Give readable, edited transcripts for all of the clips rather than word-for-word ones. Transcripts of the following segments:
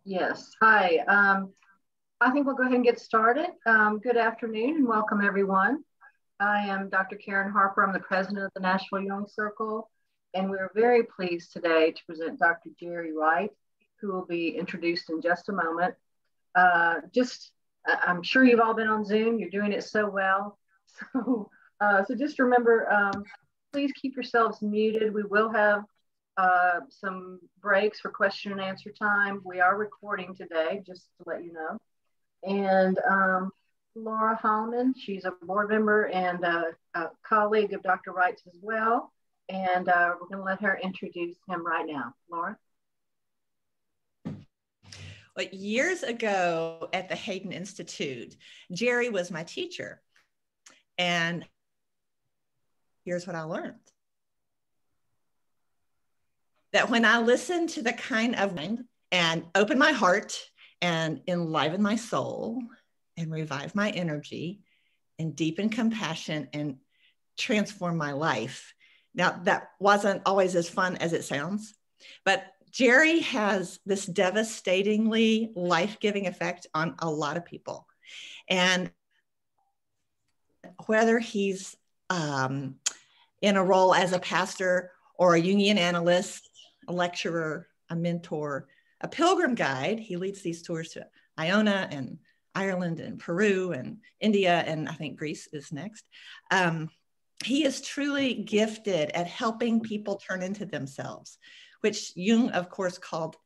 Yes. Hi. I think we'll go ahead and get started. Good afternoon and welcome everyone. I am Dr. Karen Harper. I'm the president of the Nashville Jung Circle, and we're very pleased today to present Dr. Jerry Wright, who will be introduced in just a moment. I'm sure you've all been on Zoom. You're doing it so well. So just remember, please keep yourselves muted. We will have some breaks for question and answer time. We are recording today, just to let you know. And Laura Hallman, she's a board member and a colleague of Dr. Wright's as well. And we're going to let her introduce him right now. Laura? Well, years ago at the Hayden Institute, Jerry was my teacher. And here's what I learned. That when I listen to the kind of mind and open my heart and enliven my soul and revive my energy and deepen compassion and transform my life. Now, that wasn't always as fun as it sounds, but Jerry has this devastatingly life-giving effect on a lot of people. And whether he's in a role as a pastor or a Jungian analyst, a lecturer, a mentor, a pilgrim guide, he leads these tours to Iona and Ireland and Peru and India, and I think Greece is next. He is truly gifted at helping people turn into themselves, which Jung, of course, called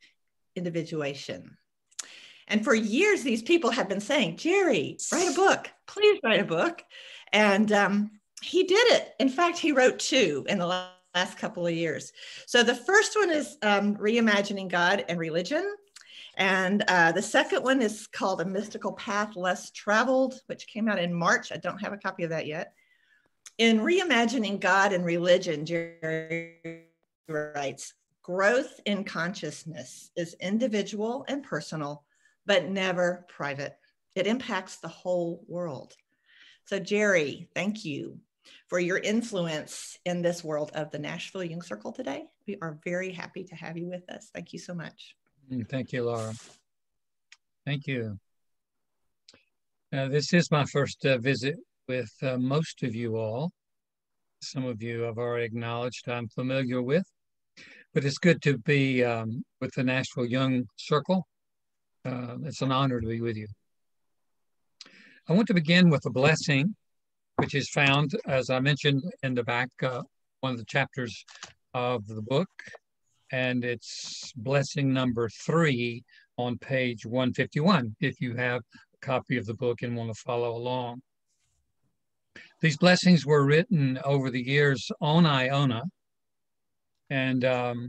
individuation. And for years, these people have been saying, Jerry, write a book, please write a book. And he did it. In fact, he wrote 2 in the last couple of years. So the first one is Reimagining God and Religion. And the second one is called A Mystical Path Less Traveled, which came out in March. I don't have a copy of that yet. In Reimagining God and Religion, Jerry writes, growth in consciousness is individual and personal, but never private. It impacts the whole world. So Jerry, thank you for your influence in this world of the Nashville Jung Circle today. We are very happy to have you with us. Thank you so much. Thank you, Laura. Thank you. This is my first visit with most of you all. Some of you I've already acknowledged I'm familiar with, but it's good to be with the Nashville Jung Circle. It's an honor to be with you. I want to begin with a blessing, which is found, as I mentioned, in the back, one of the chapters of the book, and it's blessing number 3 on page 151, if you have a copy of the book and want to follow along. These blessings were written over the years on Iona, and I've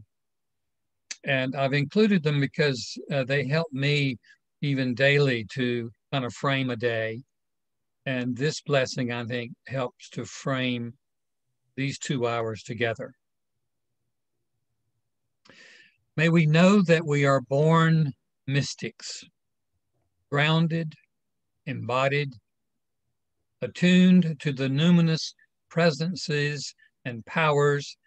included them because they help me even daily to kind of frame a day. And this blessing, I think, helps to frame these 2 hours together. May we know that we are born mystics, grounded, embodied, attuned to the numinous presences and powers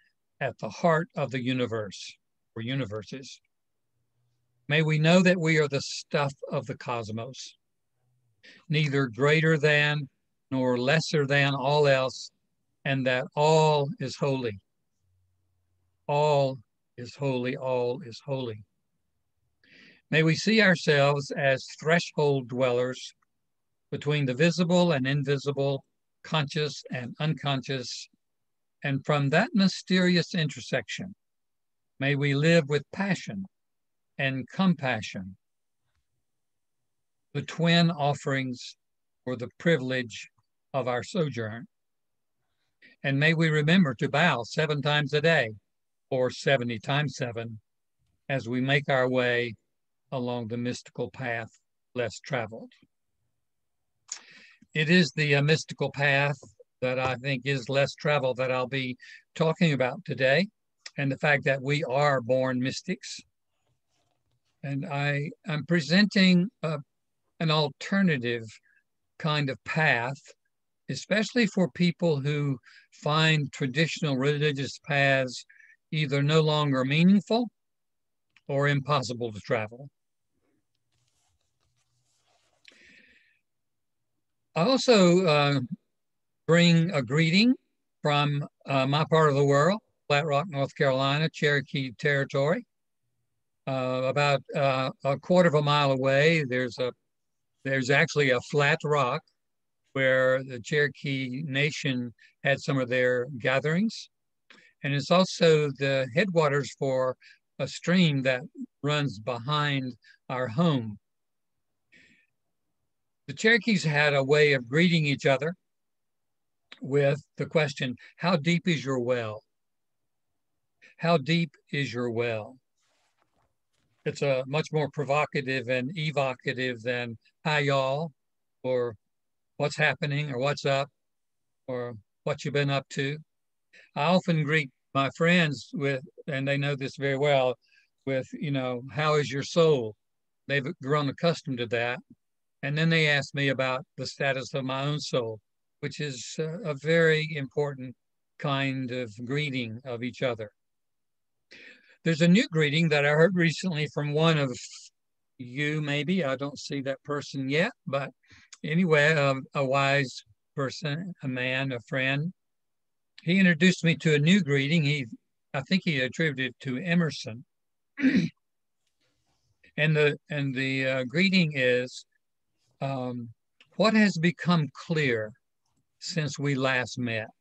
at the heart of the universe, or universes. May we know that we are the stuff of the cosmos, neither greater than nor lesser than all else, and that all is holy. All is holy, all is holy. May we see ourselves as threshold dwellers between the visible and invisible, conscious and unconscious, and from that mysterious intersection, may we live with passion and compassion, the twin offerings for the privilege of our sojourn. And may we remember to bow 7 times a day, or 70 times 7, as we make our way along the mystical path less traveled. It is the mystical path that I think is less traveled that I'll be talking about today, and the fact that we are born mystics. And I'm presenting an alternative kind of path, especially for people who find traditional religious paths either no longer meaningful or impossible to travel. I also bring a greeting from my part of the world, Flat Rock, North Carolina, Cherokee territory. About a quarter of a mile away, there's actually a flat rock where the Cherokee Nation had some of their gatherings. And it's also the headwaters for a stream that runs behind our home. The Cherokees had a way of greeting each other with the question, how deep is your well? How deep is your well? It's a much more provocative and evocative than hi y'all, or what's happening, or what's up, or what you've been up to. I often greet my friends with, and they know this very well, with, you know, how is your soul? They've grown accustomed to that. And then they ask me about the status of my own soul, which is a very important kind of greeting of each other. There's a new greeting that I heard recently from one of you, maybe. I don't see that person yet, but anyway, a wise person, a man, a friend. He introduced me to a new greeting. I think he attributed it to Emerson. and the greeting is, what has become clear since we last met?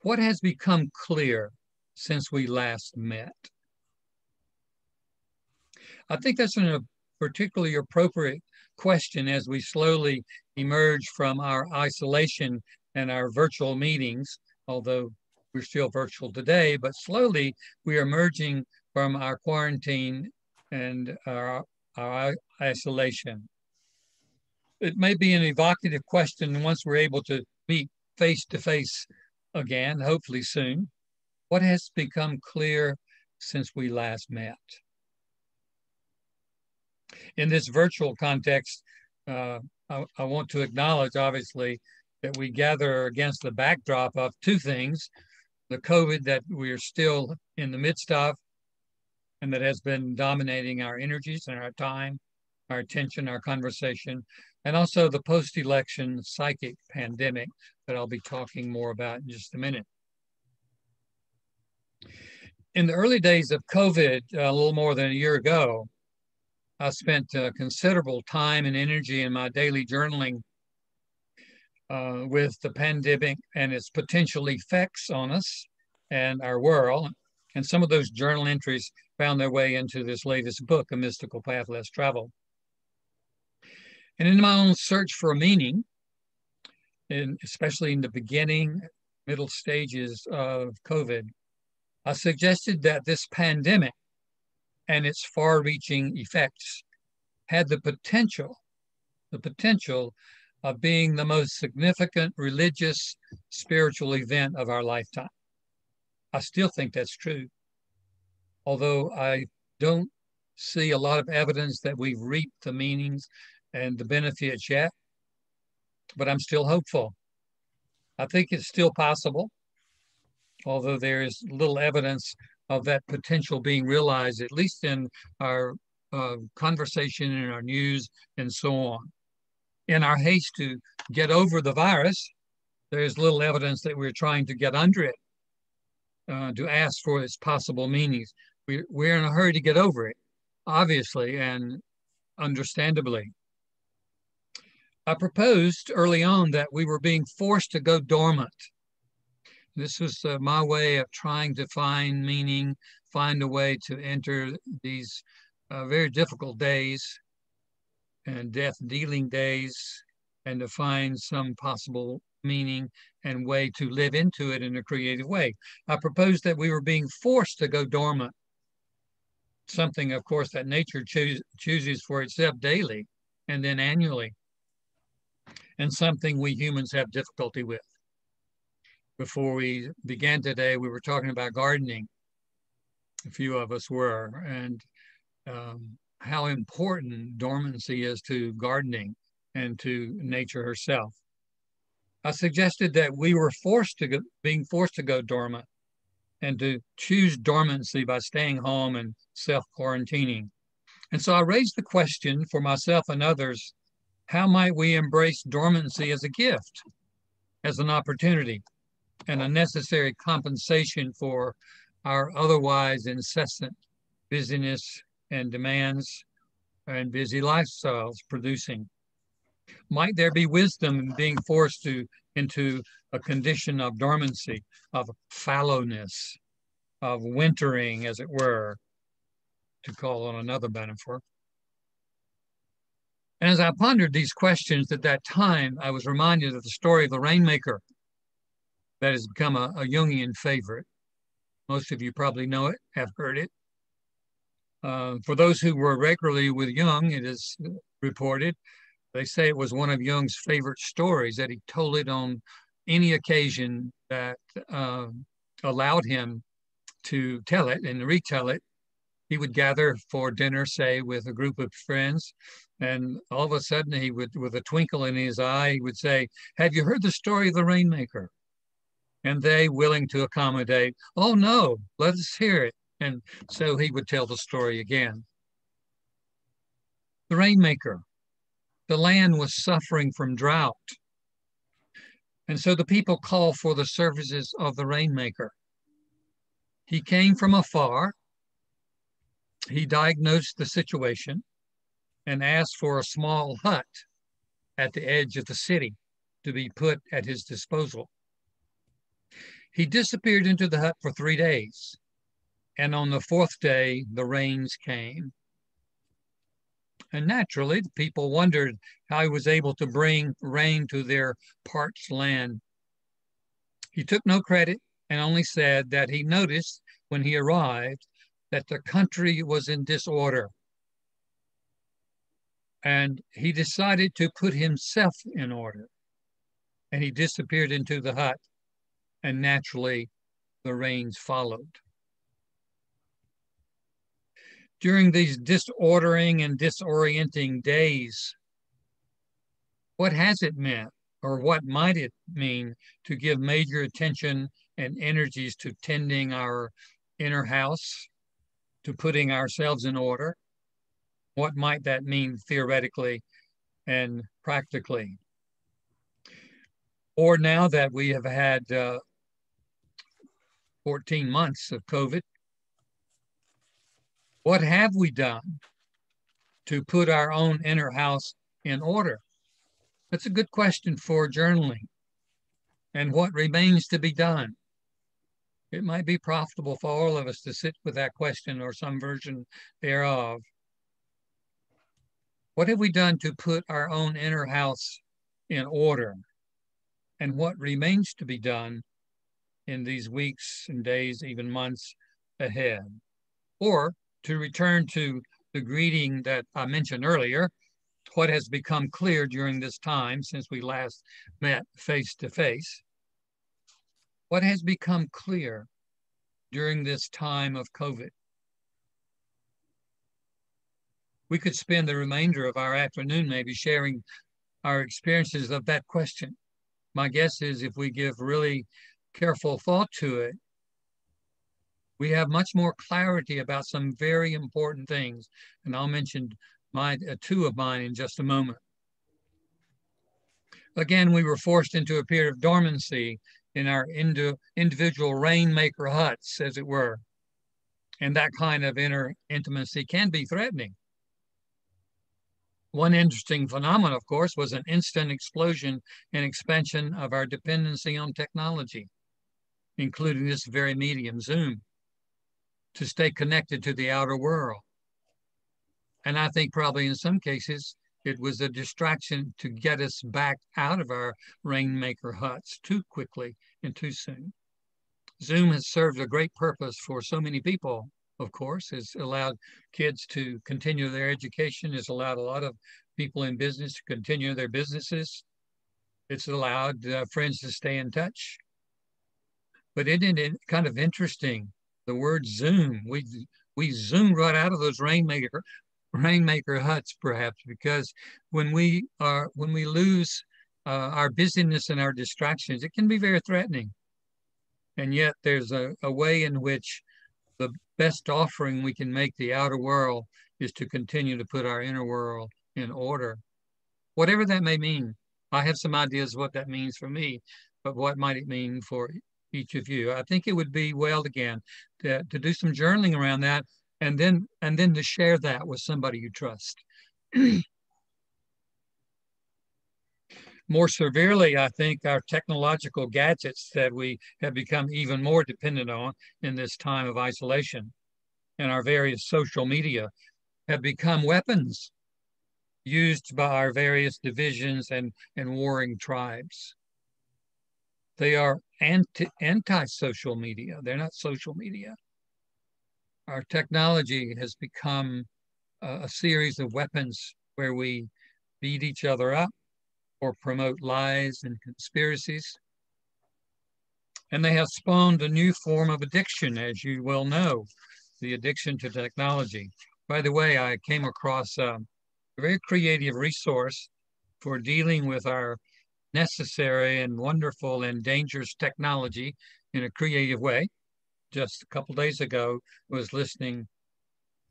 What has become clear since we last met? I think that's a particularly appropriate question as we slowly emerge from our isolation and our virtual meetings, although we're still virtual today, but slowly we are emerging from our quarantine and our isolation. It may be an evocative question once we're able to meet face to face again, hopefully soon. What has become clear since we last met? In this virtual context, I want to acknowledge, obviously, that we gather against the backdrop of two things: the COVID that we are still in the midst of, and that has been dominating our energies and our time, our attention, our conversation, and also the post-election psychic pandemic that I'll be talking more about in just a minute. In the early days of COVID, a little more than a year ago, I spent considerable time and energy in my daily journaling with the pandemic and its potential effects on us and our world. And some of those journal entries found their way into this latest book, A Mystical Path Less Traveled. And in my own search for a meaning, especially in the beginning, middle stages of COVID, I suggested that this pandemic and its far-reaching effects had the potential of being the most significant religious, spiritual event of our lifetime. I still think that's true, although I don't see a lot of evidence that we've reaped the meanings and the benefits yet, but I'm still hopeful. I think it's still possible, although there is little evidence of that potential being realized, at least in our conversation, in our news, and so on. In our haste to get over the virus, there's little evidence that we're trying to get under it, to ask for its possible meanings. We're in a hurry to get over it, obviously, and understandably. I proposed early on that we were being forced to go dormant. This was my way of trying to find meaning, find a way to enter these very difficult days and death-dealing days, and to find some possible meaning and way to live into it in a creative way. I proposed that we were being forced to go dormant, something, of course, that nature chooses for itself daily and then annually, and something we humans have difficulty with. Before we began today, we were talking about gardening. A few of us were, and how important dormancy is to gardening and to nature herself. I suggested that we were being forced to go dormant and to choose dormancy by staying home and self-quarantining. And so I raised the question for myself and others, How might we embrace dormancy as a gift, as an opportunity, and a necessary compensation for our otherwise incessant busyness and demands and busy lifestyles producing? Might there be wisdom in being forced into a condition of dormancy, of fallowness, of wintering, as it were, to call on another metaphor? And as I pondered these questions at that time, I was reminded of the story of the Rainmaker that has become a Jungian favorite. Most of you probably know it, have heard it. For those who were regularly with Jung, it is reported, they say it was one of Jung's favorite stories, that he told it on any occasion that allowed him to tell it and retell it. He would gather for dinner, say, with a group of friends, and all of a sudden he would, with a twinkle in his eye, he would say, "Have you heard the story of the Rainmaker?" And they, willing to accommodate, "Oh no, let us hear it." And so he would tell the story again. The Rainmaker. The land was suffering from drought. And so the people called for the services of the Rainmaker. He came from afar. He diagnosed the situation and asked for a small hut at the edge of the city to be put at his disposal. He disappeared into the hut for 3 days, and on the 4th day, the rains came. And naturally, the people wondered how he was able to bring rain to their parched land. He took no credit and only said that he noticed when he arrived that the country was in disorder. And he decided to put himself in order. And he disappeared into the hut, and naturally, the rains followed. During these disordering and disorienting days, what has it meant, or what might it mean, to give major attention and energies to tending our inner house, to putting ourselves in order? What might that mean theoretically and practically? Or now that we have had 14 months of COVID, what have we done to put our own inner house in order? That's a good question for journaling. And what remains to be done? It might be profitable for all of us to sit with that question or some version thereof. What have we done to put our own inner house in order? And what remains to be done in these weeks and days, even months ahead? Or to return to the greeting that I mentioned earlier, what has become clear during this time since we last met face to face? What has become clear during this time of COVID? We could spend the remainder of our afternoon maybe sharing our experiences of that question. My guess is if we give really careful thought to it, we have much more clarity about some very important things. And I'll mention two of mine in just a moment. Again, we were forced into a period of dormancy in our individual rainmaker huts, as it were. And that kind of inner intimacy can be threatening. One interesting phenomenon, of course, was an instant explosion and expansion of our dependency on technology, including this very medium, Zoom, to stay connected to the outer world. And I think probably in some cases, it was a distraction to get us back out of our rainmaker huts too quickly and too soon. Zoom has served a great purpose for so many people, of course. It's allowed kids to continue their education. It's allowed a lot of people in business to continue their businesses. It's allowed friends to stay in touch. But isn't it kind of interesting, the word Zoom? We zoomed right out of those rainmaker huts, perhaps, because when we lose our busyness and our distractions, it can be very threatening. And yet there's a way in which the best offering we can make the outer world is to continue to put our inner world in order. whatever that may mean. I have some ideas what that means for me, but what might it mean for each of you? I think it would be well, again, to do some journaling around that, and then to share that with somebody you trust. More severely, I think our technological gadgets that we have become even more dependent on in this time of isolation, and our various social media have become weapons used by our various divisions and warring tribes. They are anti-social media. They're not social media. Our technology has become a series of weapons where we beat each other up or promote lies and conspiracies. And they have spawned a new form of addiction, as you well know, the addiction to technology. By the way, I came across a very creative resource for dealing with our necessary and wonderful and dangerous technology in a creative way. Just a couple days ago, I was listening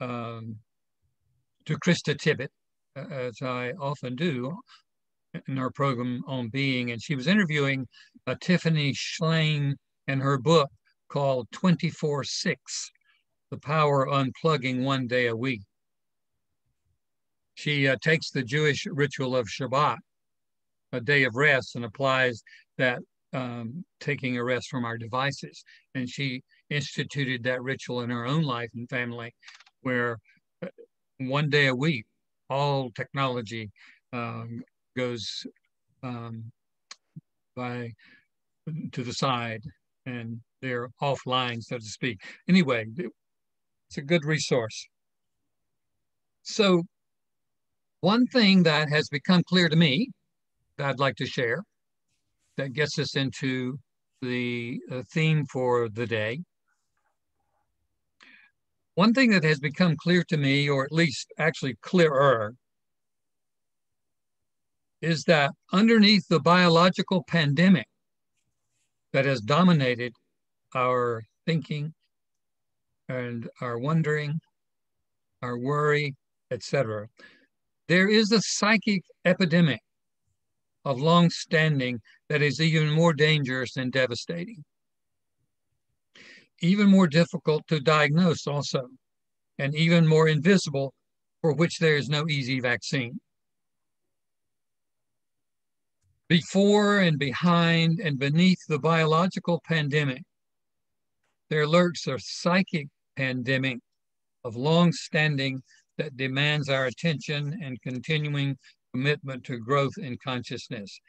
to Krista Tippett, as I often do, in our program on being, and she was interviewing Tiffany Schlein and her book called 24/6, The Power of Unplugging One Day a Week. She takes the Jewish ritual of Shabbat, a day of rest, and applies that taking a rest from our devices. And she instituted that ritual in her own life and family, where one day a week, all technology goes to the side, and they're offline, so to speak. Anyway, it's a good resource. So one thing that has become clear to me that I'd like to share that gets us into the theme for the day. One thing that has become clear to me, or at least actually clearer, is that underneath the biological pandemic that has dominated our thinking and our wondering, our worry, etc., there is a psychic epidemic of long standing that is even more dangerous and devastating, even more difficult to diagnose also, and even more invisible, for which there is no easy vaccine. Before and behind and beneath the biological pandemic, there lurks a psychic pandemic of long standing that demands our attention and continuing commitment to growth in consciousness.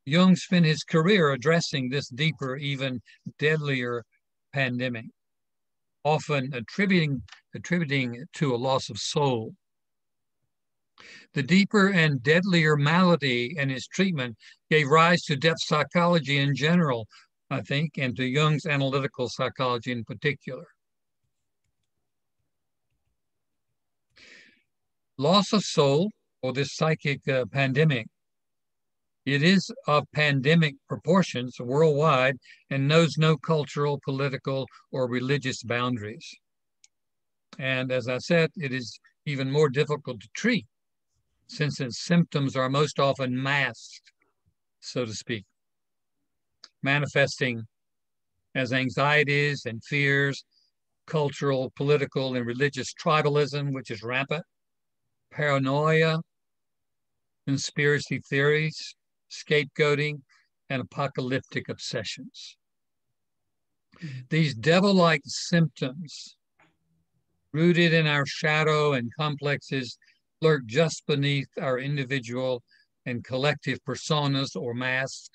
Jung spent his career addressing this deeper, even deadlier pandemic, often attributing it to a loss of soul. The deeper and deadlier malady and its treatment gave rise to depth psychology in general, I think, and to Jung's analytical psychology in particular. Loss of soul, or this psychic pandemic, it is of pandemic proportions worldwide and knows no cultural, political, or religious boundaries. And as I said, it is even more difficult to treat, since its symptoms are most often masked, so to speak, manifesting as anxieties and fears, cultural, political, and religious tribalism, which is rampant, paranoia, conspiracy theories, scapegoating, and apocalyptic obsessions. These devil-like symptoms, rooted in our shadow and complexes, lurk just beneath our individual and collective personas or masks,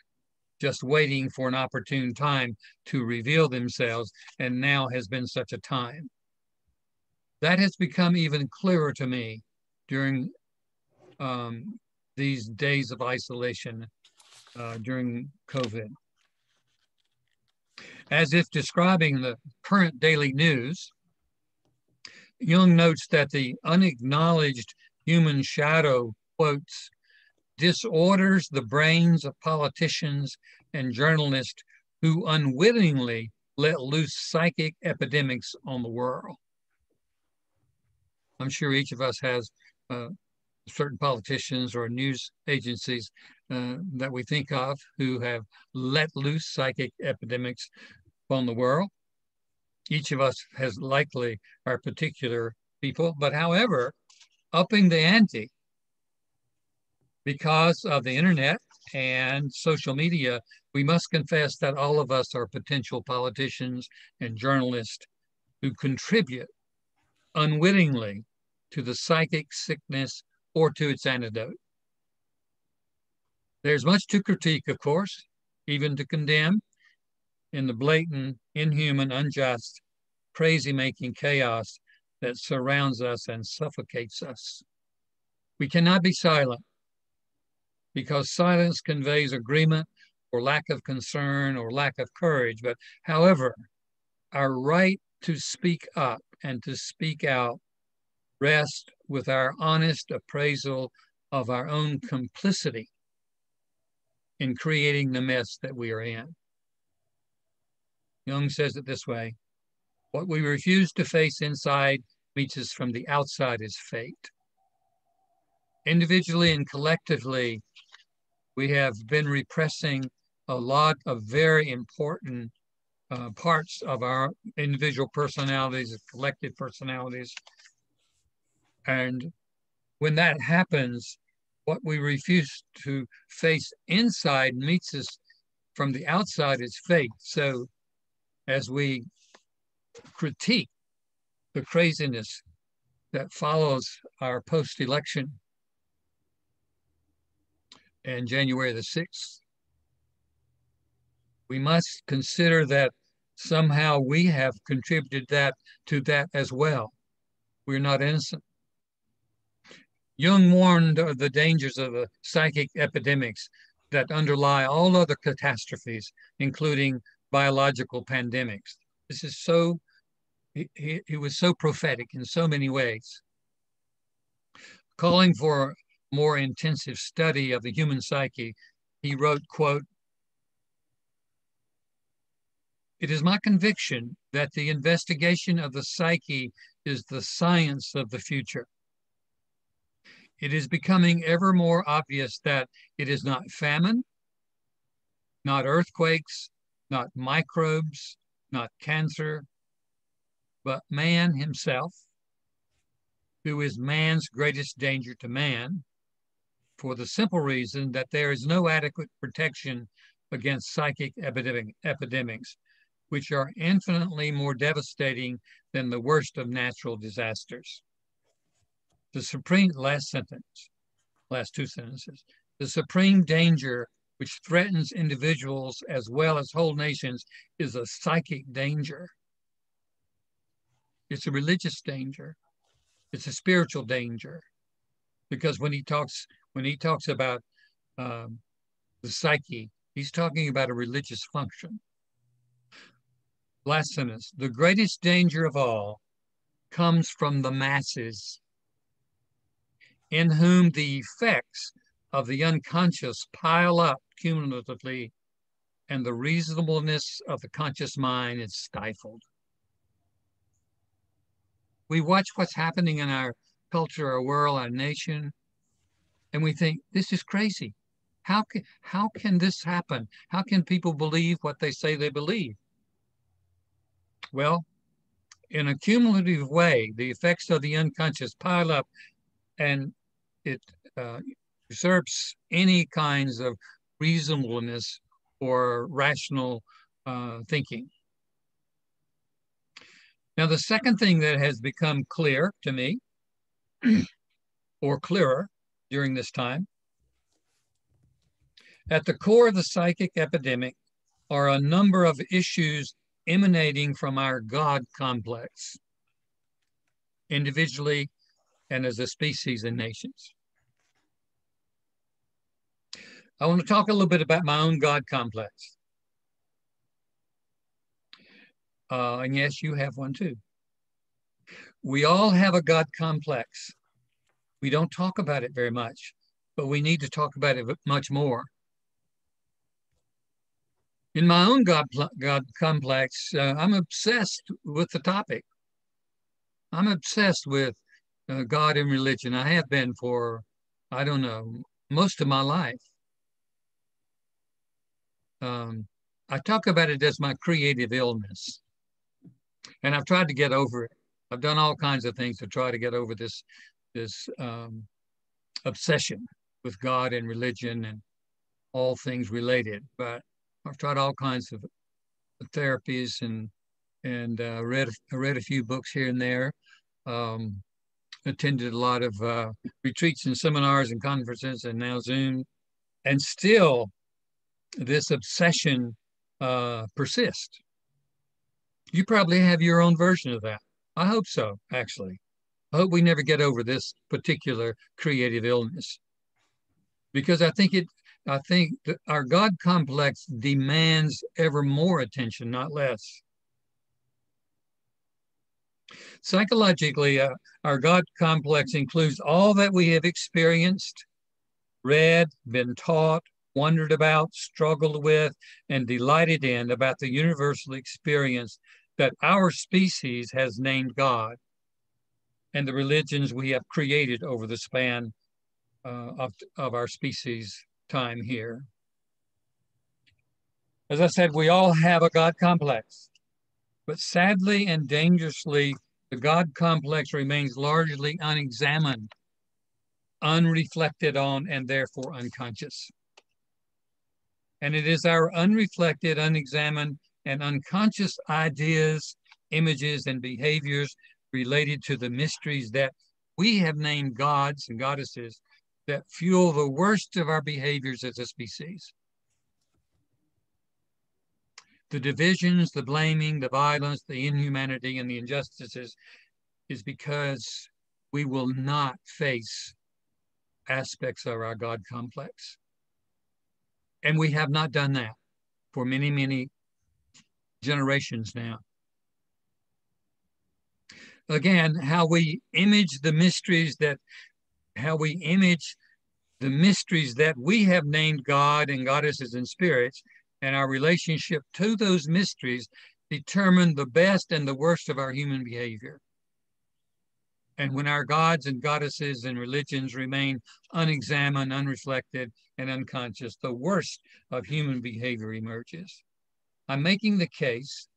just waiting for an opportune time to reveal themselves, and now has been such a time. That has become even clearer to me during these days of isolation during COVID. As if describing the current daily news, Jung notes that the unacknowledged human shadow, quotes, disorders the brains of politicians and journalists who unwittingly let loose psychic epidemics on the world. I'm sure each of us has certain politicians or news agencies that we think of who have let loose psychic epidemics on the world. Each of us has likely our particular people, but however, upping the ante because of the internet and social media, we must confess that all of us are potential politicians and journalists who contribute unwittingly to the psychic sickness or to its antidote. There's much to critique, of course, even to condemn in the blatant, inhuman, unjust, crazy-making chaos that surrounds us and suffocates us. We cannot be silent because silence conveys agreement or lack of concern or lack of courage. But however, our right to speak up and to speak out rests with our honest appraisal of our own complicity in creating the mess that we are in. Jung says it this way: what we refuse to face inside meets us from the outside as fate. Individually and collectively, we have been repressing a lot of very important parts of our individual personalities, collective personalities. And when that happens, what we refuse to face inside meets us from the outside as fate. So as we critique the craziness that follows our post-election and January the 6th, we must consider that somehow we have contributed to that as well. We're not innocent. Jung warned of the dangers of the psychic epidemics that underlie all other catastrophes, including biological pandemics. This is so, he was so prophetic in so many ways. Calling for more intensive study of the human psyche, he wrote, quote, "It is my conviction that the investigation of the psyche is the science of the future. It is becoming ever more obvious that it is not famine, not earthquakes, not microbes, not cancer, but man himself, who is man's greatest danger to man, for the simple reason that there is no adequate protection against psychic epidemics, which are infinitely more devastating than the worst of natural disasters. The supreme," last two sentences, "the supreme danger which threatens individuals as well as whole nations is a psychic danger. It's a religious danger. It's a spiritual danger. Because when he talks about the psyche, he's talking about a religious function." Last sentence, "The greatest danger of all comes from the masses, in whom the effects of the unconscious pile up cumulatively, and the reasonableness of the conscious mind is stifled." We watch what's happening in our culture, our world, our nation, and we think, this is crazy. How can this happen? How can people believe what they say they believe? Well, in a cumulative way, the effects of the unconscious pile up, and it usurps any kinds of reasonableness or rational thinking. Now, the second thing that has become clear to me, or clearer during this time, at the core of the psychic epidemic are a number of issues emanating from our God complex, individually and as a species and nations. I want to talk a little bit about my own God complex. And yes, you have one too. We all have a God complex. We don't talk about it very much, but we need to talk about it much more. In my own God complex, I'm obsessed with the topic. I'm obsessed with God and religion. I have been for I don't know, most of my life. I talk about it as my creative illness, and I've tried to get over it. I've done all kinds of things to try to get over this obsession with God and religion and all things related. But I've tried all kinds of therapies and read a few books here and there. Attended a lot of retreats and seminars and conferences, and now Zoom, and still this obsession persists. You probably have your own version of that. I hope so, actually. I hope we never get over this particular creative illness, because I think that our God complex demands ever more attention, not less. Psychologically, our God complex includes all that we have experienced, read, been taught, wondered about, struggled with, and delighted in about the universal experience that our species has named God, and the religions we have created over the span of our species time here. As I said, we all have a God complex, but sadly and dangerously, the God complex remains largely unexamined, unreflected on, and therefore unconscious. And it is our unreflected, unexamined, and unconscious ideas, images, and behaviors related to the mysteries that we have named gods and goddesses that fuel the worst of our behaviors as a species. The divisions, the blaming, the violence, the inhumanity, and the injustices is because we will not face aspects of our God complex. And we have not done that for many, many generations now. Again, how we image the mysteries that we have named God and goddesses and spirits, and our relationship to those mysteries determine the best and the worst of our human behavior. And when our gods and goddesses and religions remain unexamined, unreflected, and unconscious, the worst of human behavior emerges. I'm making the case,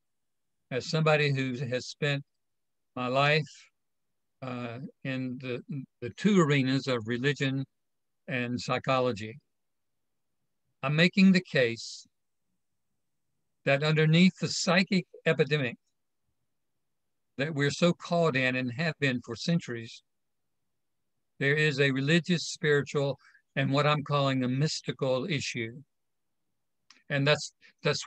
as somebody who has spent my life in the two arenas of religion and psychology, I'm making the case that underneath the psychic epidemic that we're so caught in and have been for centuries, there is a religious, spiritual, and what I'm calling a mystical issue. And that's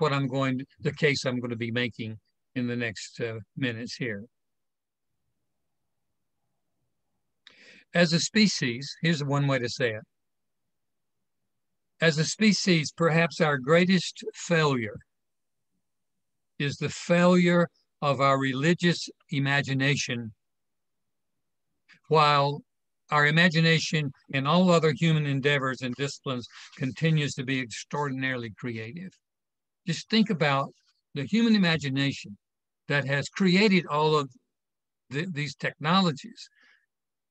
what the case I'm going to be making in the next minutes here. As a species, here's one way to say it. As a species, perhaps our greatest failure is the failure of our religious imagination, while our imagination in all other human endeavors and disciplines continues to be extraordinarily creative. Just think about the human imagination that has created all of these technologies,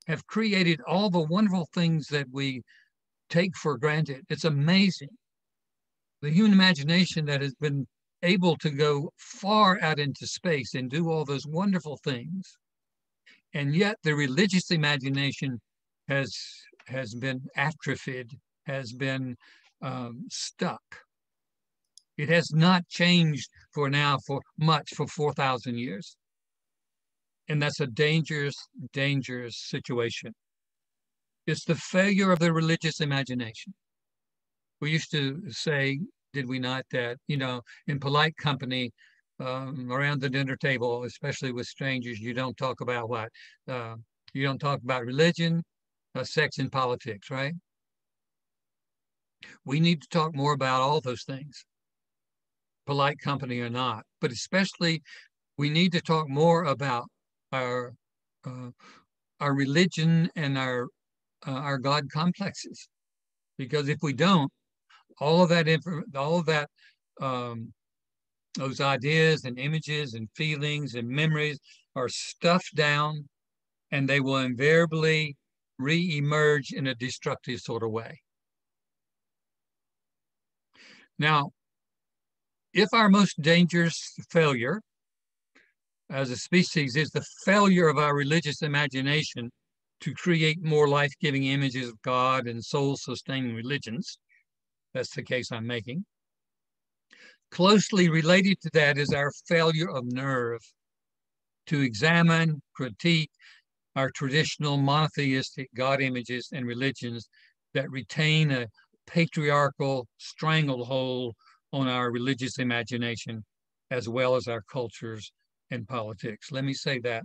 have created all the wonderful things that we take for granted. It's amazing. The human imagination that has been able to go far out into space and do all those wonderful things. And yet the religious imagination has been atrophied, has been stuck. It has not changed for 4,000 years. And that's a dangerous, dangerous situation. It's the failure of the religious imagination. We used to say, did we not, that, in polite company, around the dinner table, especially with strangers, you don't talk about what? You don't talk about religion, sex, and politics, right? We need to talk more about all those things, polite company or not. But especially, we need to talk more about our religion and our God complexes, because if we don't, all of that, those ideas and images and feelings and memories are stuffed down, and they will invariably re-emerge in a destructive sort of way. Now, if our most dangerous failure as a species is the failure of our religious imagination to create more life-giving images of God and soul-sustaining religions, that's the case I'm making. Closely related to that is our failure of nerve to examine, critique our traditional monotheistic God images and religions that retain a patriarchal stranglehold on our religious imagination, as well as our cultures and politics. Let me say that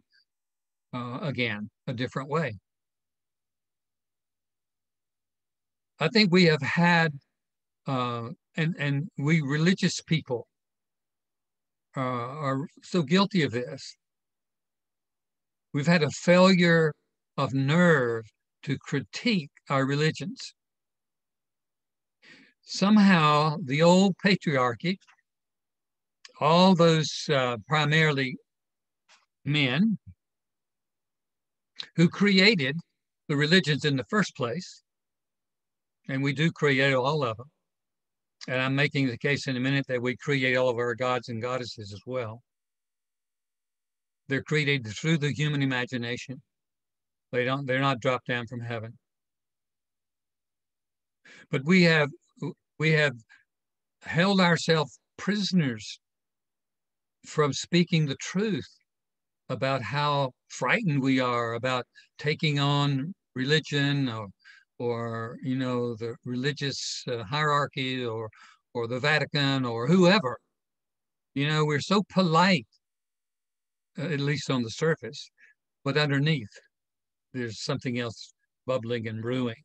again, a different way. I think we have had, and we religious people are so guilty of this. We've had a failure of nerve to critique our religions. Somehow the old patriarchy, all those primarily men who created the religions in the first place, and we do create all of them, and I'm making the case in a minute that we create all of our gods and goddesses as well. They're created through the human imagination. They're not dropped down from heaven. But we have held ourselves prisoners from speaking the truth about how frightened we are about taking on religion or you know, the religious hierarchy or the Vatican or whoever. You know, we're so polite, at least on the surface, but underneath there's something else bubbling and brewing.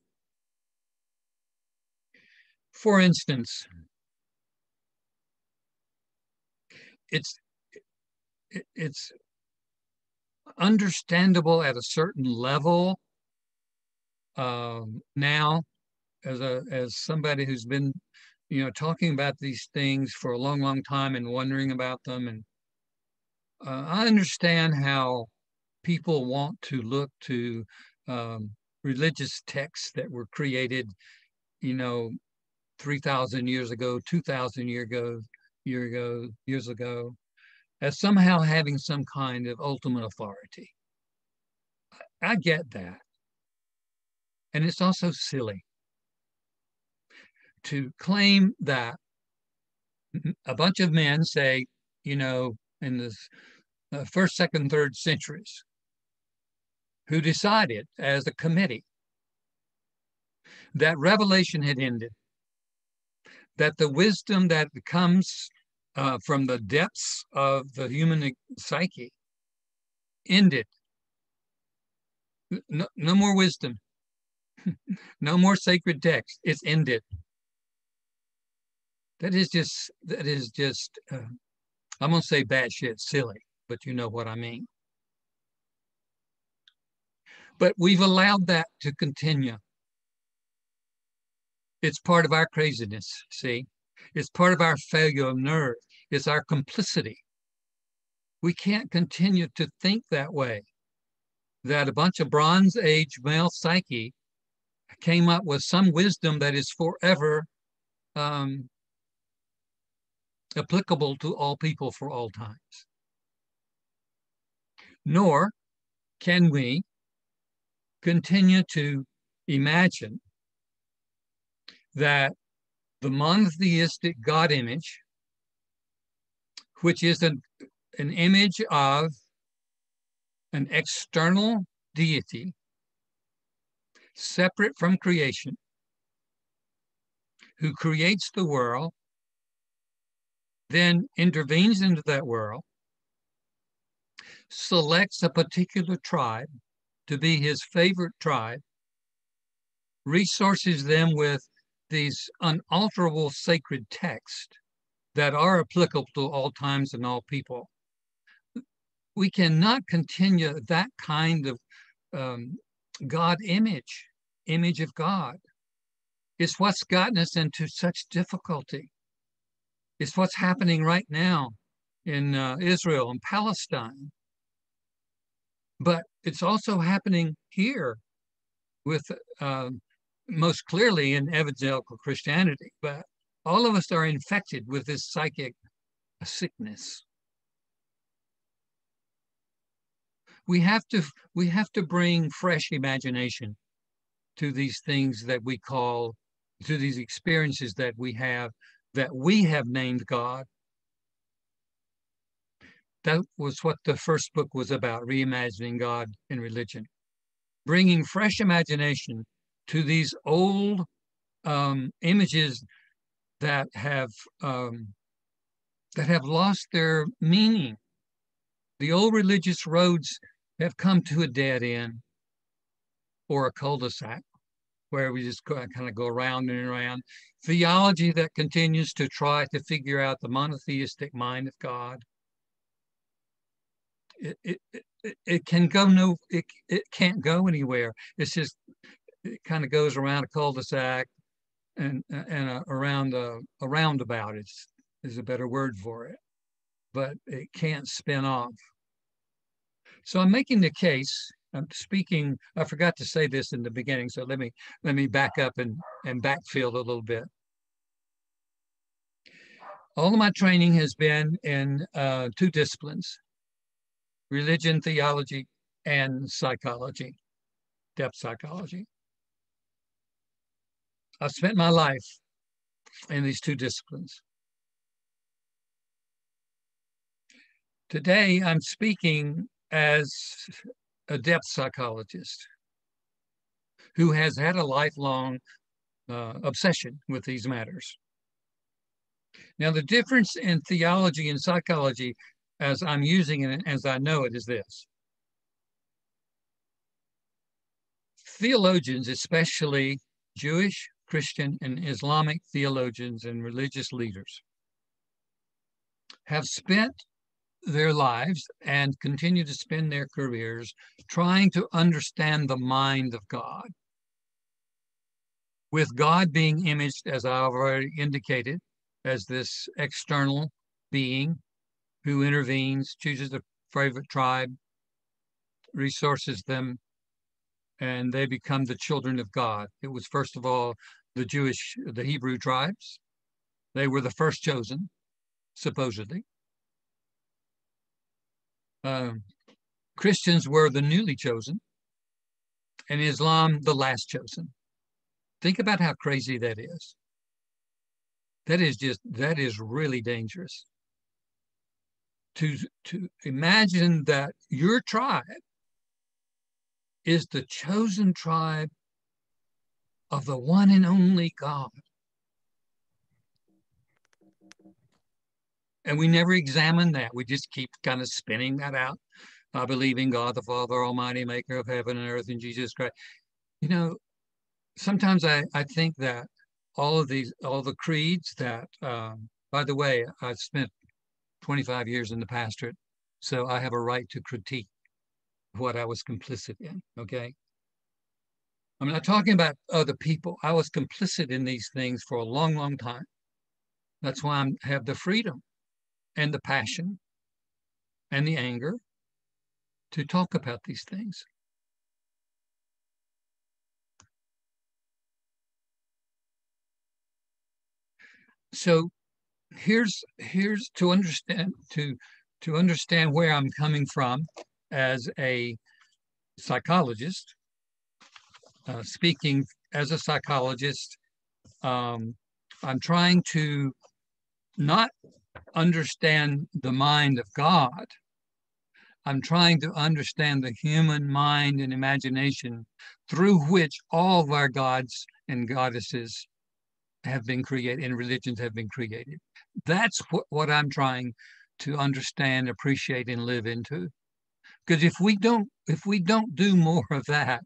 For instance, it's understandable at a certain level now, as somebody who's been, you know, talking about these things for a long, long time and wondering about them, and I understand how people want to look to religious texts that were created, you know, 3,000 years ago, 2,000 years ago, as somehow having some kind of ultimate authority. I get that. And it's also silly to claim that a bunch of men, say, you know, in the first, second, third centuries, who decided as a committee that revelation had ended, that the wisdom that comes from the depths of the human psyche ended. No more wisdom. No more sacred text. It's ended. That is just, I'm going to say batshit silly, but you know what I mean. But we've allowed that to continue. It's part of our craziness, see? It's part of our failure of nerve. It's our complicity. We can't continue to think that way, that a bunch of Bronze Age male psyche came up with some wisdom that is forever applicable to all people for all times. Nor can we continue to imagine that the monotheistic God image, which is an image of an external deity separate from creation, who creates the world, then intervenes into that world, selects a particular tribe to be his favorite tribe, resources them with these unalterable sacred texts that are applicable to all times and all people. We cannot continue that kind of God image of God. It's what's gotten us into such difficulty. It's what's happening right now in Israel and Palestine. But it's also happening here with most clearly in evangelical Christianity, but all of us are infected with this psychic sickness. We have to bring fresh imagination to these things that we call, to these experiences that we have named God. That was what the first book was about, reimagining God in religion. Bringing fresh imagination to these old images that have lost their meaning. The old religious roads have come to a dead end or a cul-de-sac where we just kind of go around and around. Theology that continues to try to figure out the monotheistic mind of God. It can't go anywhere. It's just, it kind of goes around a cul-de-sac and around a roundabout is a better word for it, but it can't spin off. So I'm making the case. I'm speaking. I forgot to say this in the beginning, so let me back up and backfill a little bit. All of my training has been in two disciplines: religion, theology, and psychology, depth psychology. I've spent my life in these two disciplines. Today, I'm speaking as a depth psychologist who has had a lifelong obsession with these matters. Now, the difference in theology and psychology, as I'm using it, as I know it, is this. Theologians, especially Jewish, Christian, and Islamic theologians and religious leaders, have spent their lives and continue to spend their careers trying to understand the mind of God. With God being imaged, as I've already indicated, as this external being who intervenes, chooses a favorite tribe, resources them, and they become the children of God. It was first of all the Hebrew tribes. They were the first chosen, supposedly. Christians were the newly chosen, and Islam the last chosen. Think about how crazy that is. That is really dangerous. To imagine that your tribe is the chosen tribe of the one and only God. And we never examine that. We just keep kind of spinning that out. I believe in God, the Father Almighty, maker of heaven and earth, and Jesus Christ. You know, sometimes I think that all the creeds that, by the way, I've spent 25 years in the pastorate, so I have a right to critique what I was complicit in, okay? I'm not talking about other people. I was complicit in these things for a long, long time. That's why I have the freedom and the passion and the anger to talk about these things. So here's to understand where I'm coming from as a psychologist. Speaking as a psychologist, I'm trying to not understand the mind of God. I'm trying to understand the human mind and imagination through which all of our gods and goddesses have been created and religions have been created. That's what I'm trying to understand, appreciate, and live into. Because if we don't do more of that,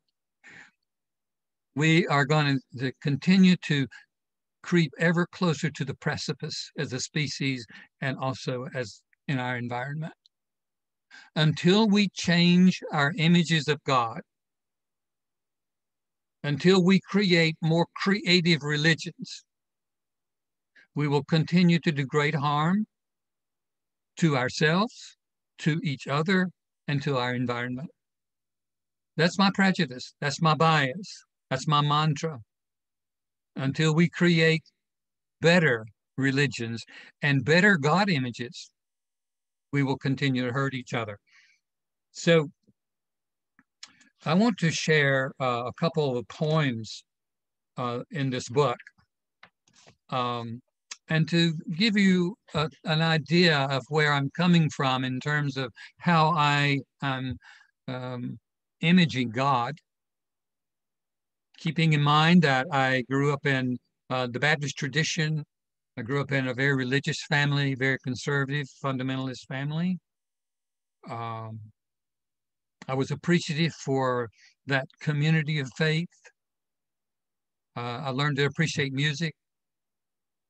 we are going to continue to creep ever closer to the precipice as a species and also as in our environment. Until we change our images of God, until we create more creative religions, we will continue to do great harm to ourselves, to each other, and to our environment. That's my prejudice. That's my bias. That's my mantra. Until we create better religions and better God images, we will continue to hurt each other. So I want to share a couple of poems in this book, and to give you an idea of where I'm coming from in terms of how I am imaging God, keeping in mind that I grew up in the Baptist tradition. I grew up in a very religious family, very conservative, fundamentalist family. I was appreciative for that community of faith. I learned to appreciate music.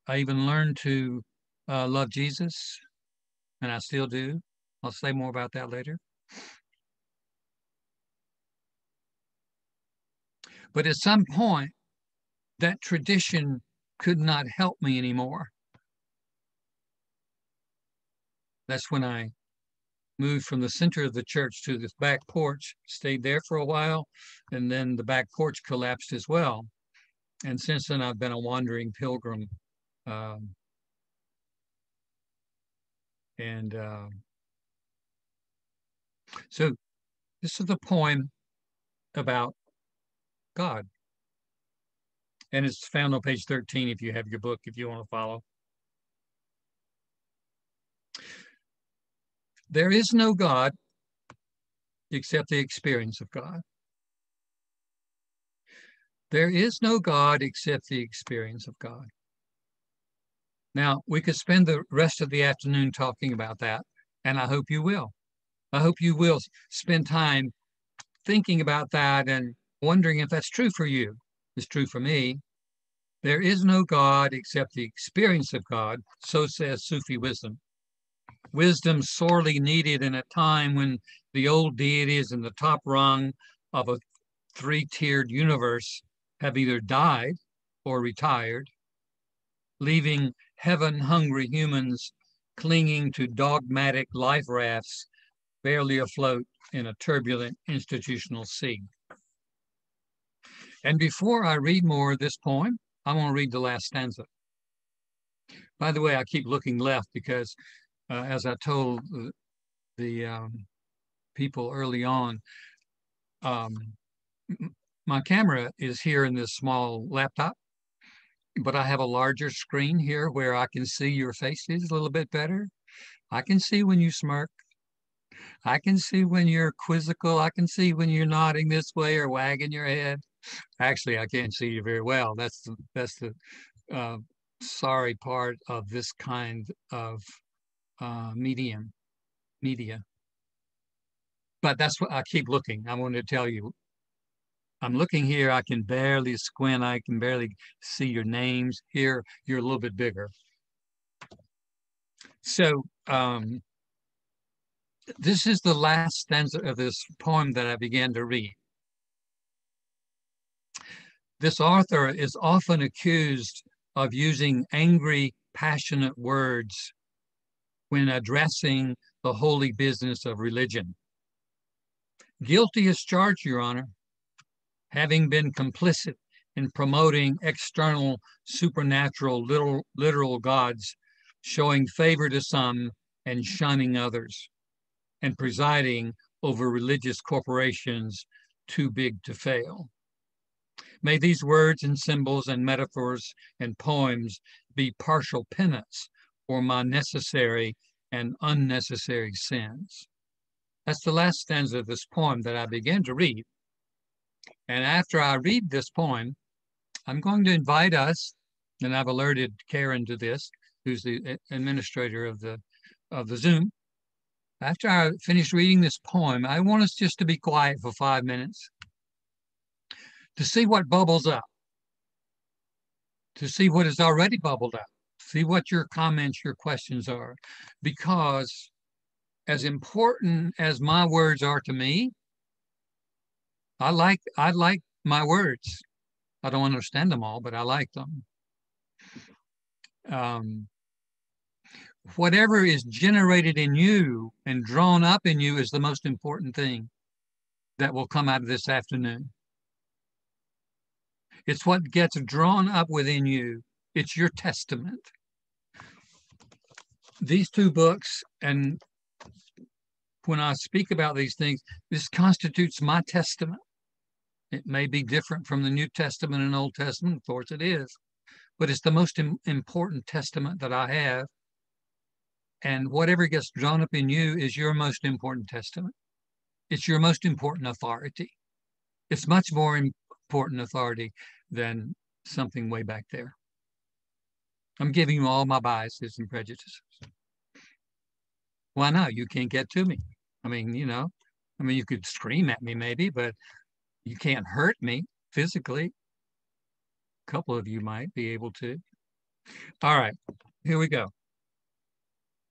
I even learned to love Jesus, and I still do. I'll say more about that later. But at some point, that tradition could not help me anymore. That's when I moved from the center of the church to this back porch, stayed there for a while, and then the back porch collapsed as well. And since then, I've been a wandering pilgrim. So this is the poem about God. And it's found on page 13 if you have your book, if you want to follow. There is no God except the experience of God. There is no God except the experience of God. Now, we could spend the rest of the afternoon talking about that, and I hope you will. I hope you will spend time thinking about that and wondering if that's true for you. It's true for me. There is no God except the experience of God, so says Sufi wisdom. Wisdom sorely needed in a time when the old deities in the top rung of a three-tiered universe have either died or retired, leaving heaven-hungry humans clinging to dogmatic life rafts barely afloat in a turbulent institutional sea. And before I read more of this poem, I want to read the last stanza. By the way, I keep looking left because, as I told the people early on, my camera is here in this small laptop, but I have a larger screen here where I can see your faces a little bit better. I can see when you smirk. I can see when you're quizzical. I can see when you're nodding this way or wagging your head. Actually, I can't see you very well. That's the sorry part of this kind of media. But that's what I keep looking. I wanted to tell you. I'm looking here. I can barely squint. I can barely see your names. Here, you're a little bit bigger. So this is the last stanza of this poem that I began to read. This author is often accused of using angry, passionate words when addressing the holy business of religion. Guilty as charged, Your Honor, having been complicit in promoting external, supernatural, literal gods, showing favor to some and shunning others, and presiding over religious corporations too big to fail. May these words and symbols and metaphors and poems be partial penance for my necessary and unnecessary sins. That's the last stanza of this poem that I began to read. And after I read this poem, I'm going to invite us, and I've alerted Karen to this, who's the administrator of the Zoom. After I finish reading this poem, I want us just to be quiet for 5 minutes to see what bubbles up, to see what has already bubbled up, see what your comments, your questions are. Because as important as my words are to me, I like my words. I don't understand them all, but I like them. Whatever is generated in you and drawn up in you is the most important thing that will come out of this afternoon. It's what gets drawn up within you. It's your testament. These two books, and when I speak about these things, this constitutes my testament. It may be different from the New Testament and Old Testament, of course it is, but it's the most important testament that I have. And whatever gets drawn up in you is your most important testament. It's your most important authority. It's much more important authority than something way back there. I'm giving you all my biases and prejudices. Why not? You can't get to me. I mean, you know, you could scream at me maybe, but you can't hurt me physically. A couple of you might be able to. All right, here we go.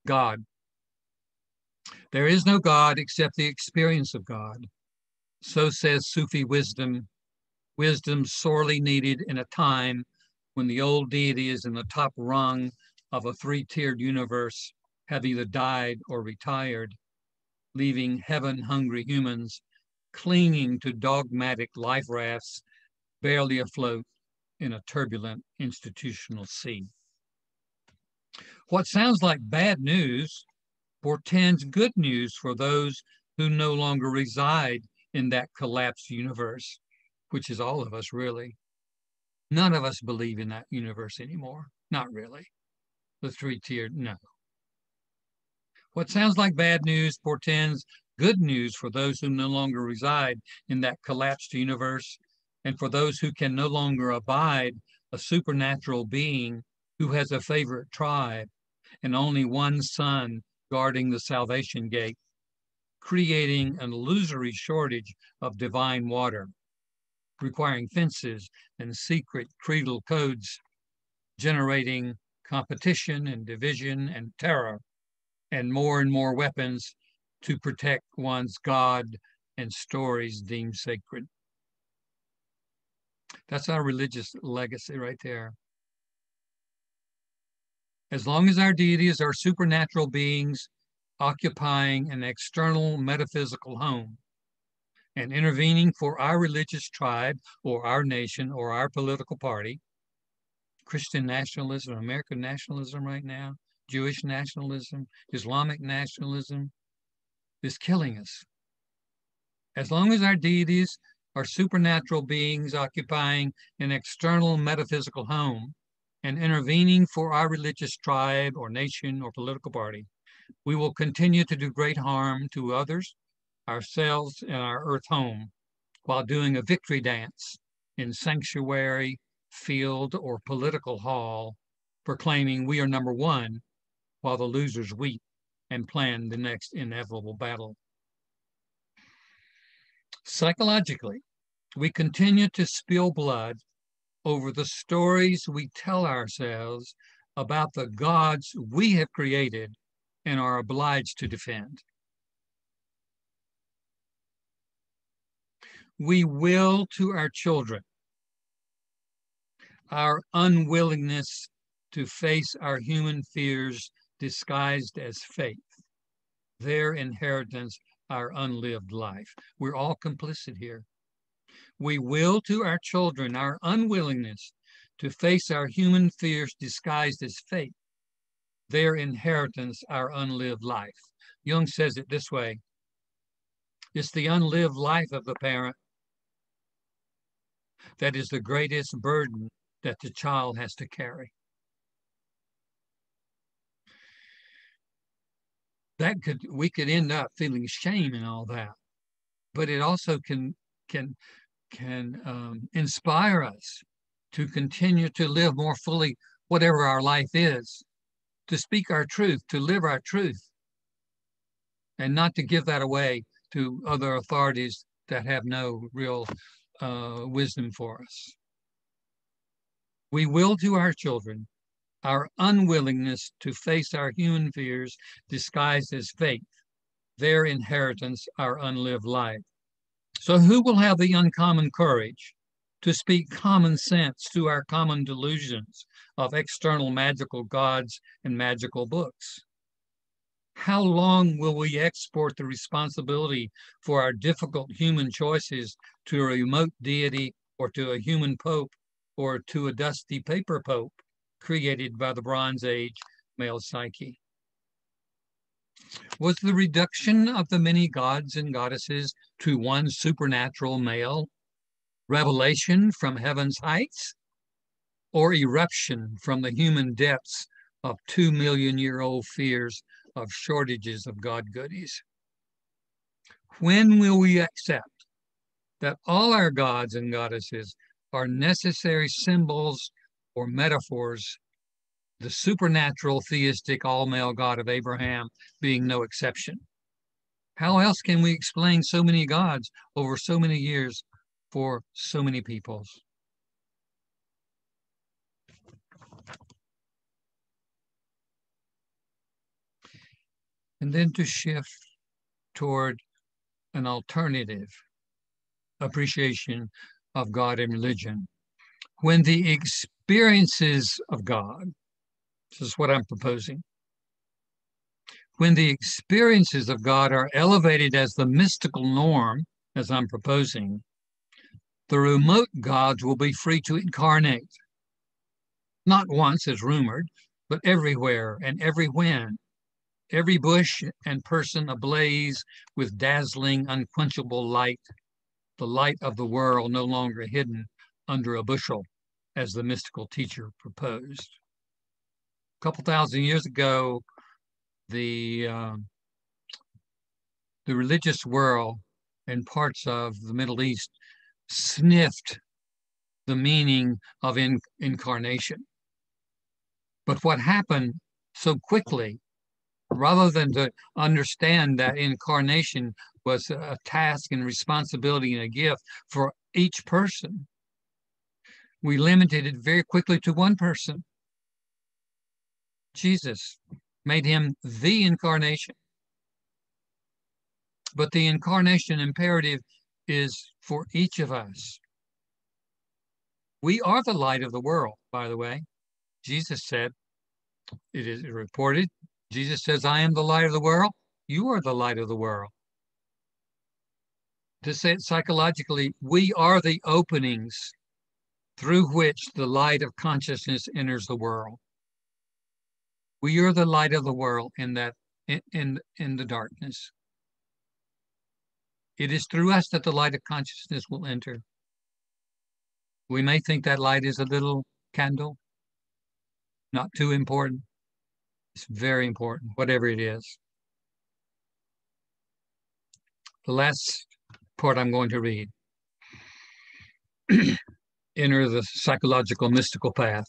God. There is no God except the experience of God. So says Sufi wisdom, wisdom sorely needed in a time when the old deity is in the top rung of a three-tiered universe, have either died or retired, leaving heaven-hungry humans clinging to dogmatic life rafts, barely afloat in a turbulent institutional sea. What sounds like bad news portends good news for those who no longer reside in that collapsed universe, which is all of us, really. None of us believe in that universe anymore. Not really. The three-tiered, no. What sounds like bad news portends good news for those who no longer reside in that collapsed universe, and for those who can no longer abide a supernatural being who has a favorite tribe and only one son guarding the salvation gate, creating an illusory shortage of divine water, requiring fences and secret creedal codes, generating competition and division and terror, and more weapons to protect one's God and stories deemed sacred. That's our religious legacy right there. As long as our deities are supernatural beings occupying an external metaphysical home and intervening for our religious tribe or our nation or our political party, Christian nationalism, American nationalism right now, Jewish nationalism, Islamic nationalism, is killing us. As long as our deities are supernatural beings occupying an external metaphysical home and intervening for our religious tribe or nation or political party, we will continue to do great harm to others, ourselves, and our earth home while doing a victory dance in sanctuary, field, or political hall, proclaiming we are number one while the losers weep and plan the next inevitable battle. Psychologically, we continue to spill blood over the stories we tell ourselves about the gods we have created and are obliged to defend. We will to our children our unwillingness to face our human fears disguised as faith, their inheritance, our unlived life. We're all complicit here. We will to our children our unwillingness to face our human fears disguised as faith, their inheritance, our unlived life. Jung says it this way: it's the unlived life of the parent that is the greatest burden that the child has to carry. We could end up feeling shame and all that, but it also can inspire us to continue to live more fully whatever our life is, to speak our truth, to live our truth, and not to give that away to other authorities that have no real wisdom for us. We will to our children our unwillingness to face our human fears disguised as faith, their inheritance, our unlived life. So who will have the uncommon courage to speak common sense to our common delusions of external magical gods and magical books? How long will we export the responsibility for our difficult human choices to a remote deity or to a human pope or to a dusty paper pope created by the Bronze Age male psyche? Was the reduction of the many gods and goddesses to one supernatural male revelation from heaven's heights, or eruption from the human depths of 2 million-year-old fears of shortages of God goodies? When will we accept that all our gods and goddesses are necessary symbols or metaphors, the supernatural theistic all-male God of Abraham being no exception? How else can we explain so many gods over so many years for so many peoples? And then to shift toward an alternative appreciation of God and religion. When the experiences of God, this is what I'm proposing, when the experiences of God are elevated as the mystical norm, as I'm proposing, the remote gods will be free to incarnate, not once as rumored, but everywhere and every when, every bush and person ablaze with dazzling, unquenchable light, the light of the world no longer hidden under a bushel, as the mystical teacher proposed. A couple thousand years ago, the religious world and parts of the Middle East sniffed the meaning of incarnation. But what happened so quickly, rather than to understand that incarnation was a task and responsibility and a gift for each person, we limited it very quickly to one person, Jesus, made him the incarnation. But the incarnation imperative is for each of us. We are the light of the world, by the way. Jesus said, it is reported, Jesus says, I am the light of the world. You are the light of the world. To say it psychologically, we are the openings through which the light of consciousness enters the world. We are the light of the world in the darkness. It is through us that the light of consciousness will enter. We may think that light is a little candle, not too important. It's very important, whatever it is. The last part I'm going to read. Enter the psychological mystical path.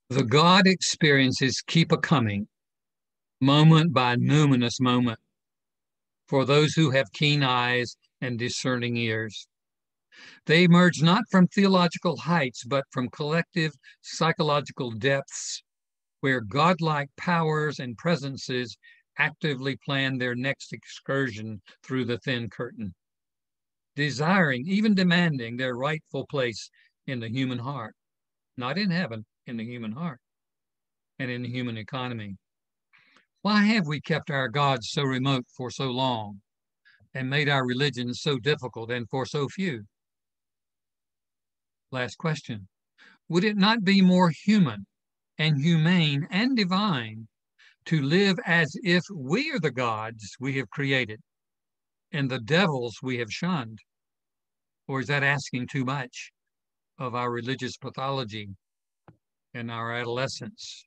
The God experiences keep a coming, moment by numinous moment, for those who have keen eyes and discerning ears. They emerge not from theological heights, but from collective psychological depths, where godlike powers and presences actively plan their next excursion through the thin curtain, desiring, even demanding, their rightful place in the human heart, not in heaven, in the human heart and in the human economy. Why have we kept our gods so remote for so long and made our religion so difficult and for so few? Last question. Would it not be more human and humane and divine to live as if we are the gods we have created and the devils we have shunned? Or is that asking too much of our religious pathology and our adolescence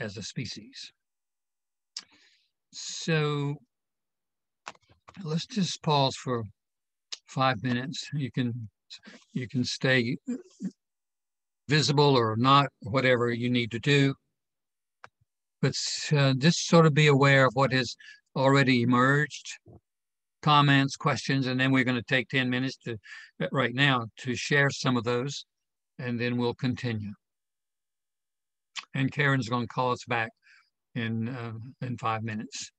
as a species? So let's just pause for 5 minutes. You can stay visible or not, whatever you need to do. But just sort of be aware of what has already emerged, comments, questions, and then we're going to take 10 minutes right now to share some of those, and then we'll continue. And Karen's going to call us back in 5 minutes.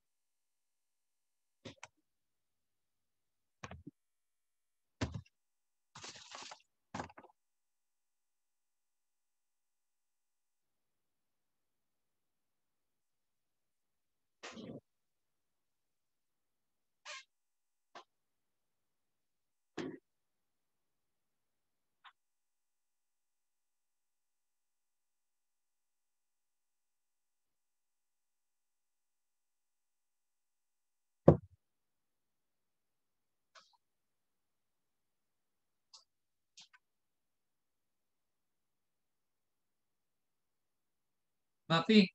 My feet.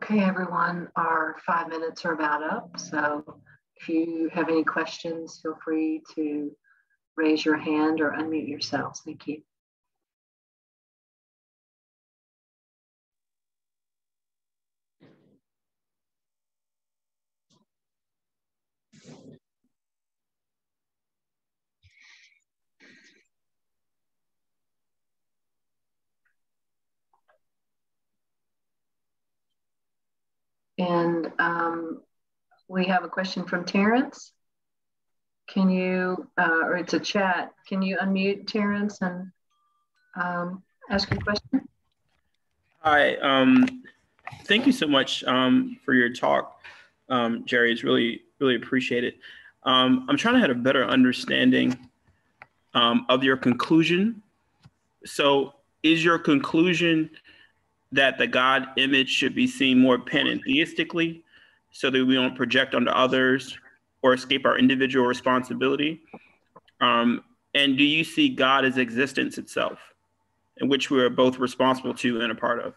Okay, everyone, our 5 minutes are about up. So if you have any questions, feel free to raise your hand or unmute yourselves. Thank you. And we have a question from Terrence. Can you, or it's a chat, can you unmute Terrence and ask your question? Hi, thank you so much for your talk, Jerry. It's really appreciated. I'm trying to have a better understanding of your conclusion. So is your conclusion that the God image should be seen more pantheistically so that we don't project onto others or escape our individual responsibility? And do you see God as existence itself, in which we are both responsible to and a part of?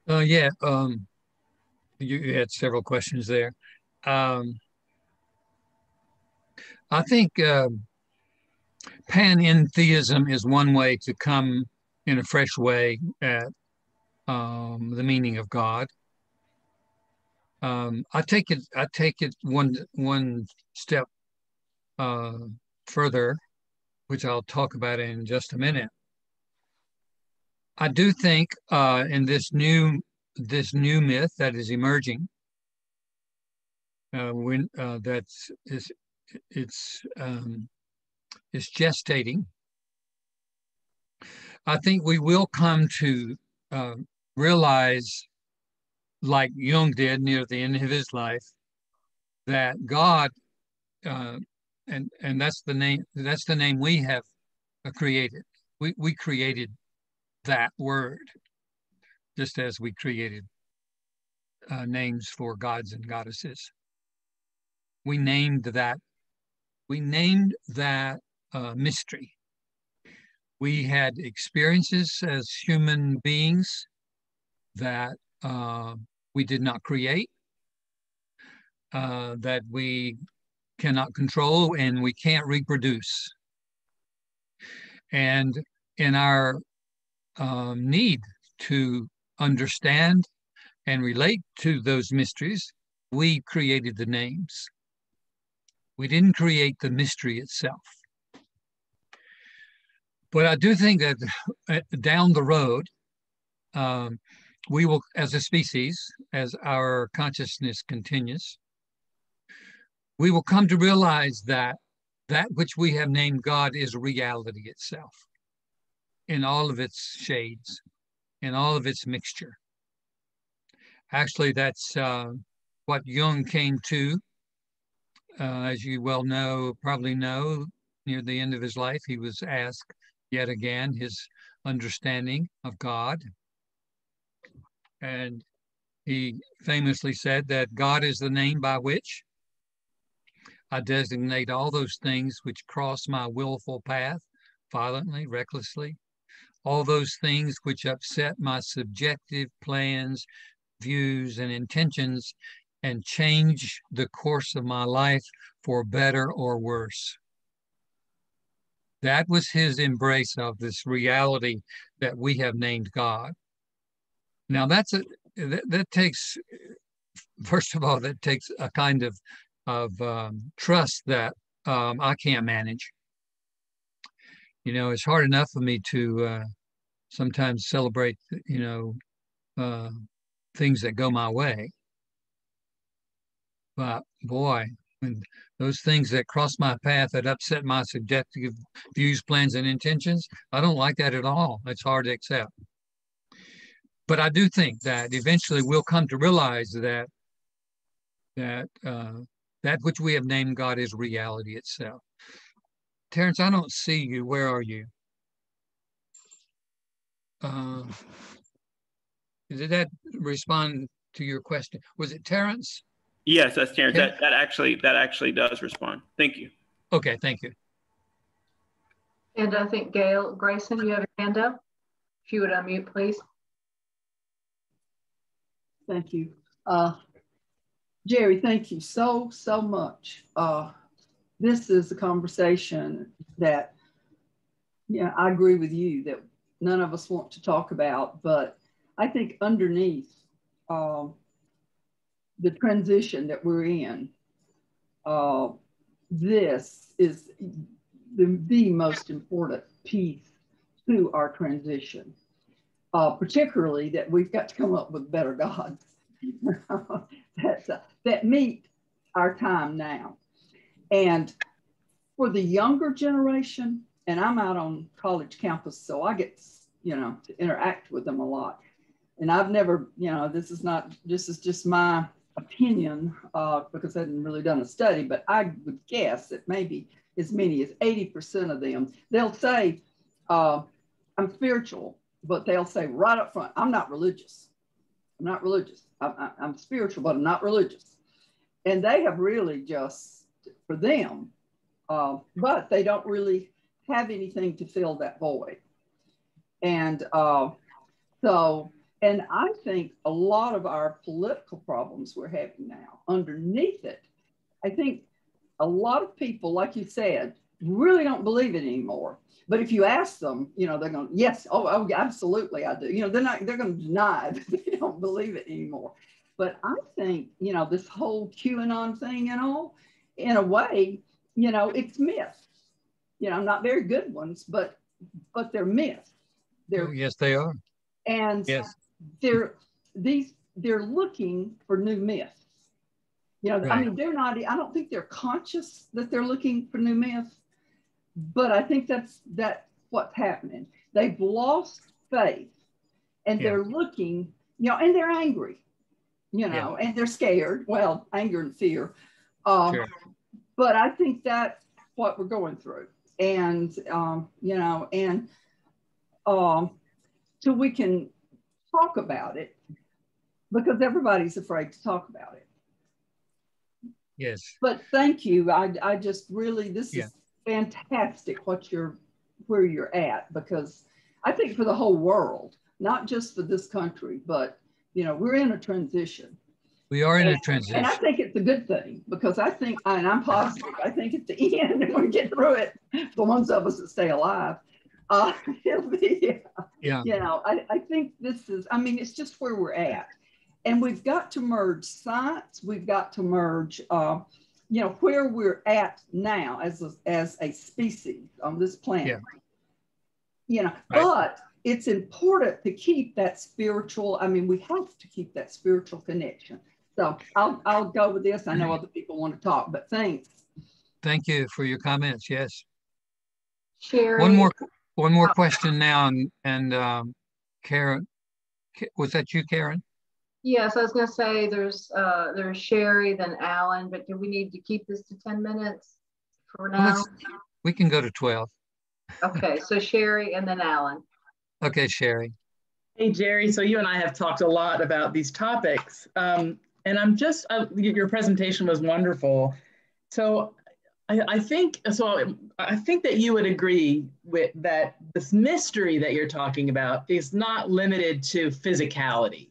Yeah, you had several questions there. I think panentheism is one way to come in a fresh way at the meaning of God. I take it one step further, which I'll talk about in just a minute. I do think in this new myth that is emerging, it's gestating. I think we will come to realize, like Jung did near the end of his life, that God, and that's the name we have created. We created that word, just as we created names for gods and goddesses. We named that mystery. We had experiences as human beings that we did not create, that we cannot control, and we can't reproduce. And in our need to understand and relate to those mysteries, we created the names. We didn't create the mystery itself. But I do think that down the road, we will, as a species, as our consciousness continues, we will come to realize that which we have named God is reality itself, in all of its shades, in all of its mixture. Actually, that's what Jung came to. As you well know, probably know, near the end of his life, he was asked yet again his understanding of God. And he famously said that God is the name by which I designate all those things which cross my willful path, violently, recklessly, all those things which upset my subjective plans, views, and intentions, and change the course of my life for better or worse. That was his embrace of this reality that we have named God. Now that takes, first of all, that takes a kind of trust that I can't manage. You know, it's hard enough for me to sometimes celebrate, things that go my way. But boy, when those things that cross my path that upset my subjective views, plans, and intentions, I don't like that at all. It's hard to accept. But I do think that eventually we'll come to realize that which we have named God is reality itself. Terrence, I don't see you. Where are you? Did that respond to your question? Was it Terrence? Yes, that's Terrence. That actually does respond. Thank you. Okay, thank you. And I think Grayson, you have your hand up. If you would unmute, please. Thank you. Jerry, thank you so much. This is a conversation that, I agree with you that none of us want to talk about, but I think underneath the transition that we're in, this is the most important piece to our transition, particularly that we've got to come up with better gods that meet our time now. And for the younger generation, and I'm out on college campus, so I get, to interact with them a lot. And I've never, this is just my opinion because I hadn't really done a study, but I would guess that maybe as many as 80% of them, they'll say, I'm spiritual, but they'll say right up front, I'm not religious. I'm not religious. I'm spiritual, but I'm not religious. And they have really just for them, but they don't really have anything to fill that void. And and I think a lot of our political problems we're having now, underneath it, I think a lot of people, like you said, really don't believe it anymore. But if you ask them, you know, they're going, yes, oh, absolutely, I do. You know, they're going to deny that they don't believe it anymore. But I think, you know, this whole QAnon thing and all, in a way, you know, it's myths. You know, not very good ones, but they're myths. Oh, yes, they are. And yes, they're looking for new myths. You know, right. I mean, they're not, I don't think they're conscious that they're looking for new myths, but I think that's what's happening. They've lost faith and they're looking, you know, and they're angry, you know, and they're scared. Well, anger and fear. Sure. But I think that's what we're going through. And, you know, and so we can talk about it because everybody's afraid to talk about it. Yes. But thank you. I just really, this is fantastic where you're at, because I think for the whole world, not just for this country, but, you know, we're in a transition. We are in a transition. And I think it's a good thing, because I think, and I'm positive, I think at the end, and we get through it, the ones of us that stay alive, it'll be, you know, I think this is, I mean, it's just where we're at. And we've got to merge science. We've got to merge, you know, where we're at now as a species on this planet. You know, but it's important to keep that spiritual. I mean, we have to keep that spiritual connection. So I'll go with this. I know other people want to talk, but thanks. Thank you for your comments. Yes. Sherry. One more question now, and Karen, was that you, Karen? Yes, I was going to say there's Sherry, then Alan, but do we need to keep this to 10 minutes for now? Well, we can go to 12. Okay, so Sherry and then Alan. Okay, Sherry. Hey, Jerry. So you and I have talked a lot about these topics, and I'm just, your presentation was wonderful. So I think that you would agree with that this mystery that you're talking about is not limited to physicality.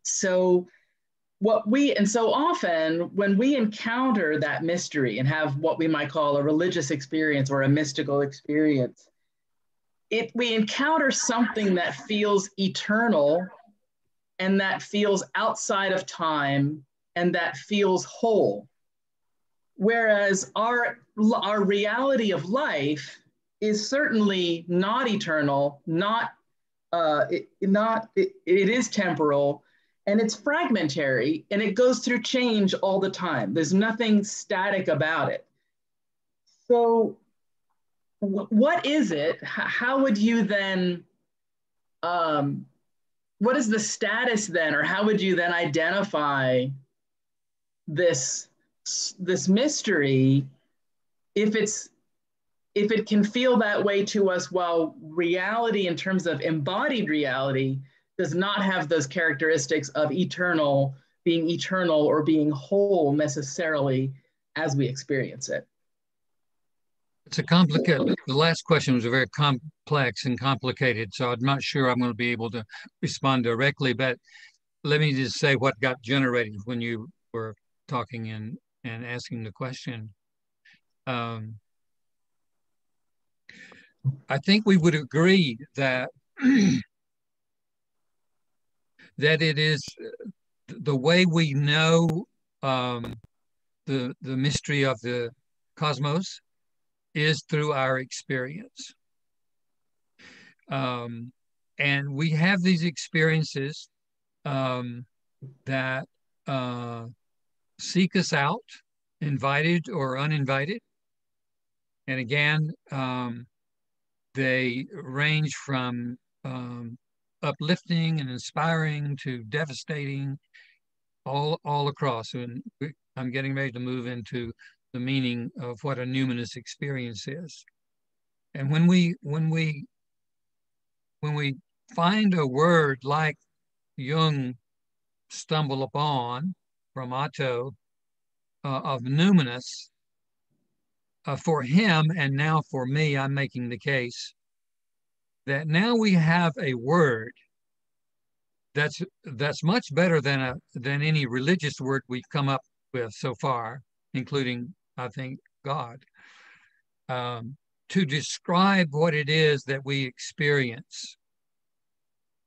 So so often when we encounter that mystery and have what we might call a religious experience or a mystical experience, we encounter something that feels eternal and that feels outside of time and that feels whole. Whereas our reality of life is certainly not eternal, it is temporal, and it's fragmentary, and it goes through change all the time. There's nothing static about it. So what is it? How would you then, what is the status then, or how would you then identify this mystery if it can feel that way to us, while reality in terms of embodied reality does not have those characteristics of being eternal or being whole necessarily as we experience it? It's a complicated, the last question was very complex and complicated, so I'm not sure I'm going to be able to respond directly, but let me just say what got generated when you were talking and asking the question. I think we would agree that that it is the way we know the mystery of the cosmos is through our experience. And we have these experiences that seek us out, invited or uninvited. And again, they range from uplifting and inspiring to devastating, all across. And I'm getting ready to move into the meaning of what a numinous experience is. And when we find a word like Jung stumble upon from Otto, of numinous, for him, and now for me, I'm making the case that now we have a word that's much better than any religious word we've come up with so far, including, I think, God, to describe what it is that we experience.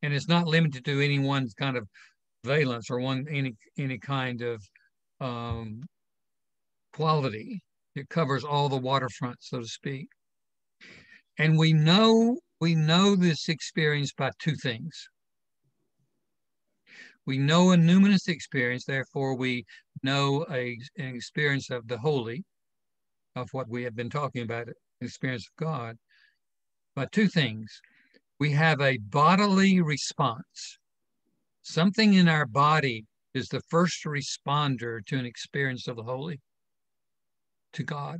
And it's not limited to any one kind of valence or any kind of quality. It covers all the waterfront, so to speak. And we know this experience by two things. We know a numinous experience, therefore we know an experience of the holy, of what we have been talking about, an experience of God, by two things. We have a bodily response. Something in our body is the first responder to an experience of the holy, to God.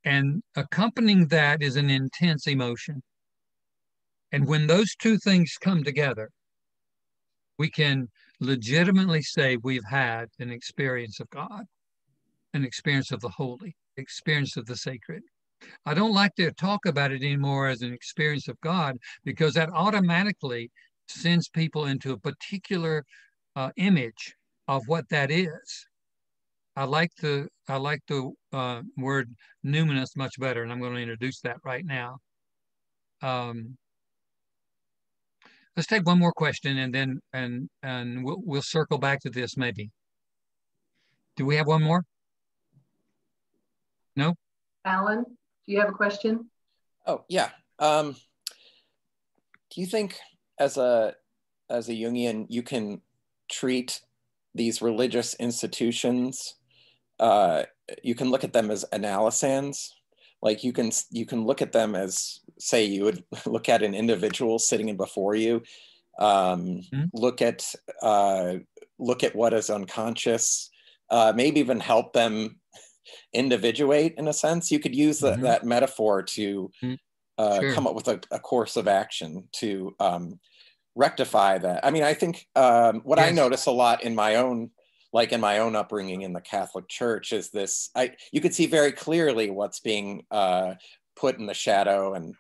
And accompanying that is an intense emotion. And when those two things come together, we can legitimately say we've had an experience of God, an experience of the holy, experience of the sacred. I don't like to talk about it anymore as an experience of God, because that automatically sends people into a particular image of what that is. I like the word numinous much better, and I'm going to introduce that right now. Let's take one more question, and then we'll circle back to this maybe. Do we have one more? No? Alan, do you have a question? Oh, yeah. Do you think as a Jungian, you can treat these religious institutions, you can look at them as analysands? Like you can look at them as, say, you would look at an individual sitting in before you, look at what is unconscious, maybe even help them individuate in a sense. You could use that metaphor to come up with a course of action to rectify that. I mean, I think what I notice a lot in my own upbringing in the Catholic Church is this, you could see very clearly what's being put in the shadow and,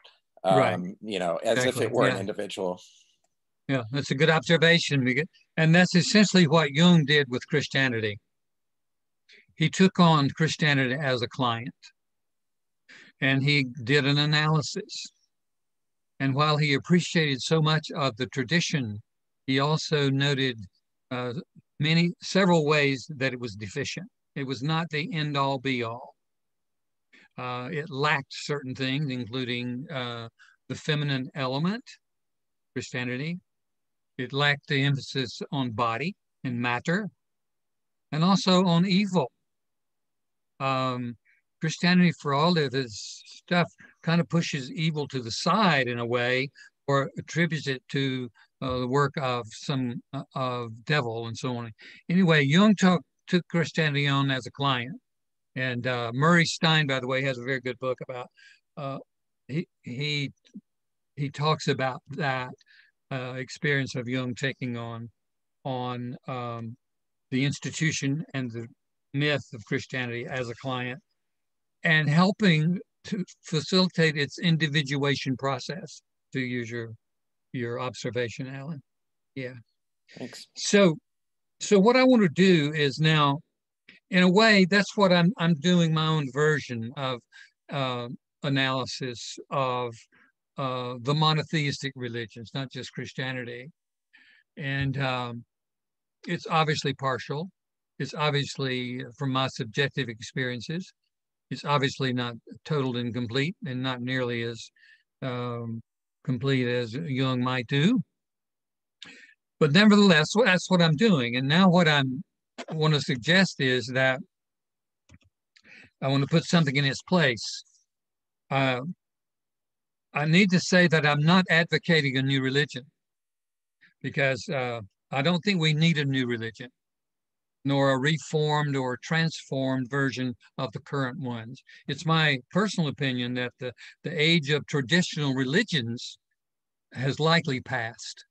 you know, as if it were an individual. Yeah, that's a good observation. And that's essentially what Jung did with Christianity. He took on Christianity as a client, and he did an analysis. And while he appreciated so much of the tradition, he also noted several ways that it was deficient. It was not the end-all be-all. It lacked certain things, including the feminine element, Christianity. It lacked the emphasis on body and matter, and also on evil. Christianity, for all of this stuff, kind of pushes evil to the side in a way, or attributes it to the work of some of devil and so on. Anyway, Jung took Christianity on as a client, and Murray Stein, by the way, has a very good book about. He talks about that experience of Jung taking on the institution and the myth of Christianity as a client, and helping to facilitate its individuation process, to use your observation, Alan. Yeah. Thanks. So what I want to do is now, in a way, that's what I'm doing my own version of analysis of the monotheistic religions, not just Christianity. And it's obviously partial. It's obviously from my subjective experiences. It's obviously not total and complete, and not nearly as complete as Jung might do. But nevertheless, that's what I'm doing. And now what I want to suggest is that I want to put something in its place. I need to say that I'm not advocating a new religion, because I don't think we need a new religion, nor a reformed or transformed version of the current ones. It's my personal opinion that the age of traditional religions has likely passed.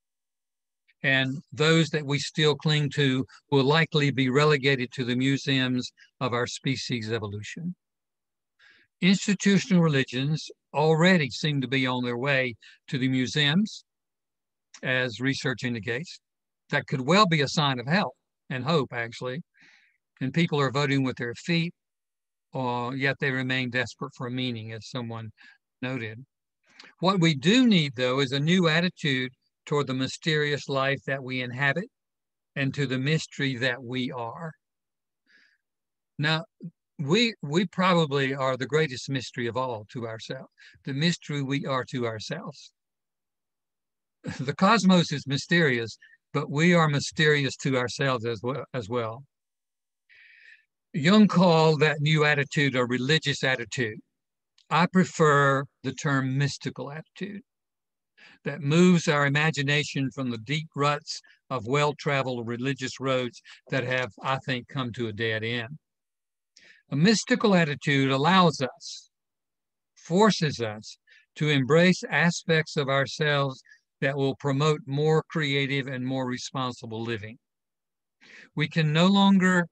and those that we still cling to will likely be relegated to the museums of our species' evolution. Institutional religions already seem to be on their way to the museums, as research indicates. That could well be a sign of health and hope, actually. And people are voting with their feet, yet they remain desperate for meaning, as someone noted. What we do need, though, is a new attitude toward the mysterious life that we inhabit and to the mystery that we are. Now, we probably are the greatest mystery of all to ourselves, the mystery we are to ourselves. The cosmos is mysterious, but we are mysterious to ourselves as well. Jung called that new attitude a religious attitude. I prefer the term mystical attitude that moves our imagination from the deep ruts of well-traveled religious roads that have, I think, come to a dead end. A mystical attitude allows us, forces us to embrace aspects of ourselves that will promote more creative and more responsible living. We can no longer,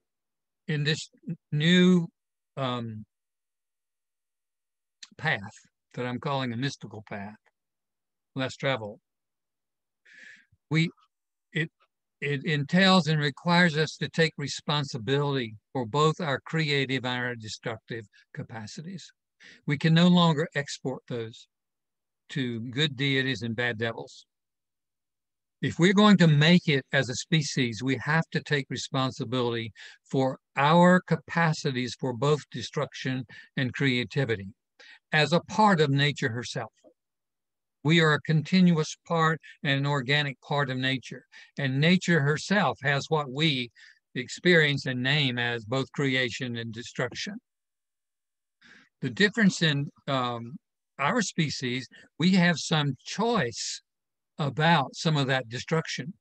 in this new path that I'm calling a mystical path, less travel, it entails and requires us to take responsibility for both our creative and our destructive capacities. We can no longer export those to good deities and bad devils. If we're going to make it as a species, we have to take responsibility for our capacities for both destruction and creativity as a part of nature herself. We are a continuous part and an organic part of nature. And nature herself has what we experience and name as both creation and destruction. The difference in our species, we have some choice about some of that destruction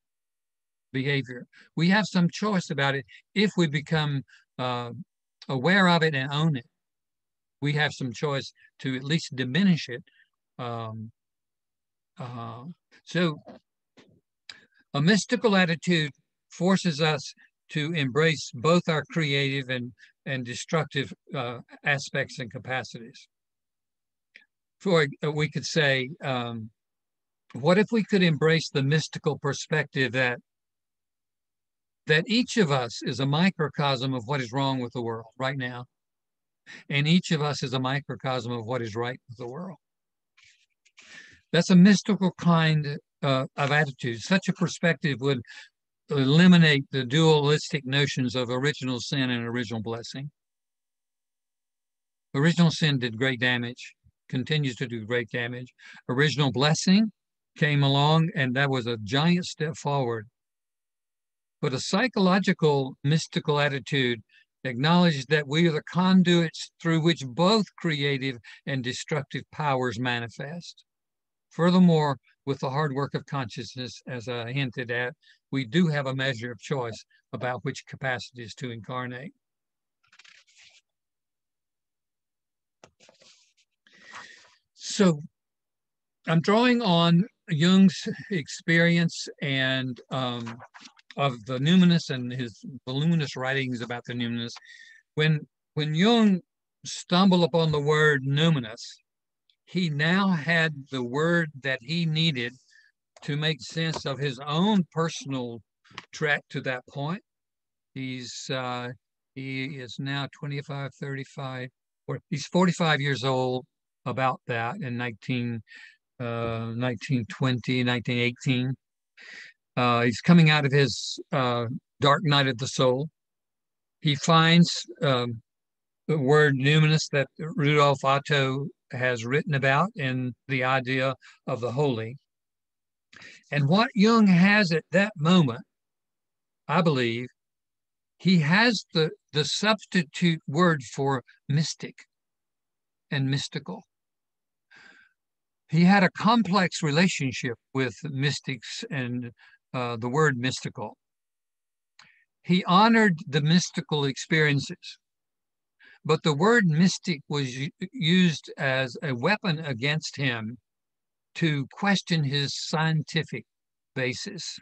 behavior. We have some choice about it if we become aware of it and own it. We have some choice to at least diminish it. So a mystical attitude forces us to embrace both our creative and destructive aspects and capacities. We could say, what if we could embrace the mystical perspective that each of us is a microcosm of what is wrong with the world right now, and each of us is a microcosm of what is right with the world? That's a mystical kind of attitude. Such a perspective would eliminate the dualistic notions of original sin and original blessing. Original sin did great damage, continues to do great damage. Original blessing came along, and that was a giant step forward. But a psychological, mystical attitude acknowledges that we are the conduits through which both creative and destructive powers manifest. Furthermore, with the hard work of consciousness, as I hinted at, we do have a measure of choice about which capacities to incarnate. So I'm drawing on Jung's experience and of the numinous and his voluminous writings about the numinous. When Jung stumbled upon the word numinous, he now had the word that he needed to make sense of his own personal trek to that point. He is now 25, 35, or he's 45 years old about that in 1920, 1918. He's coming out of his dark night of the soul. He finds the word numinous that Rudolf Otto has written about in the idea of the holy. And what Jung has at that moment, I believe, he has the substitute word for mystic and mystical. He had a complex relationship with mystics and the word mystical. He honored the mystical experiences, but the word mystic was used as a weapon against him to question his scientific basis.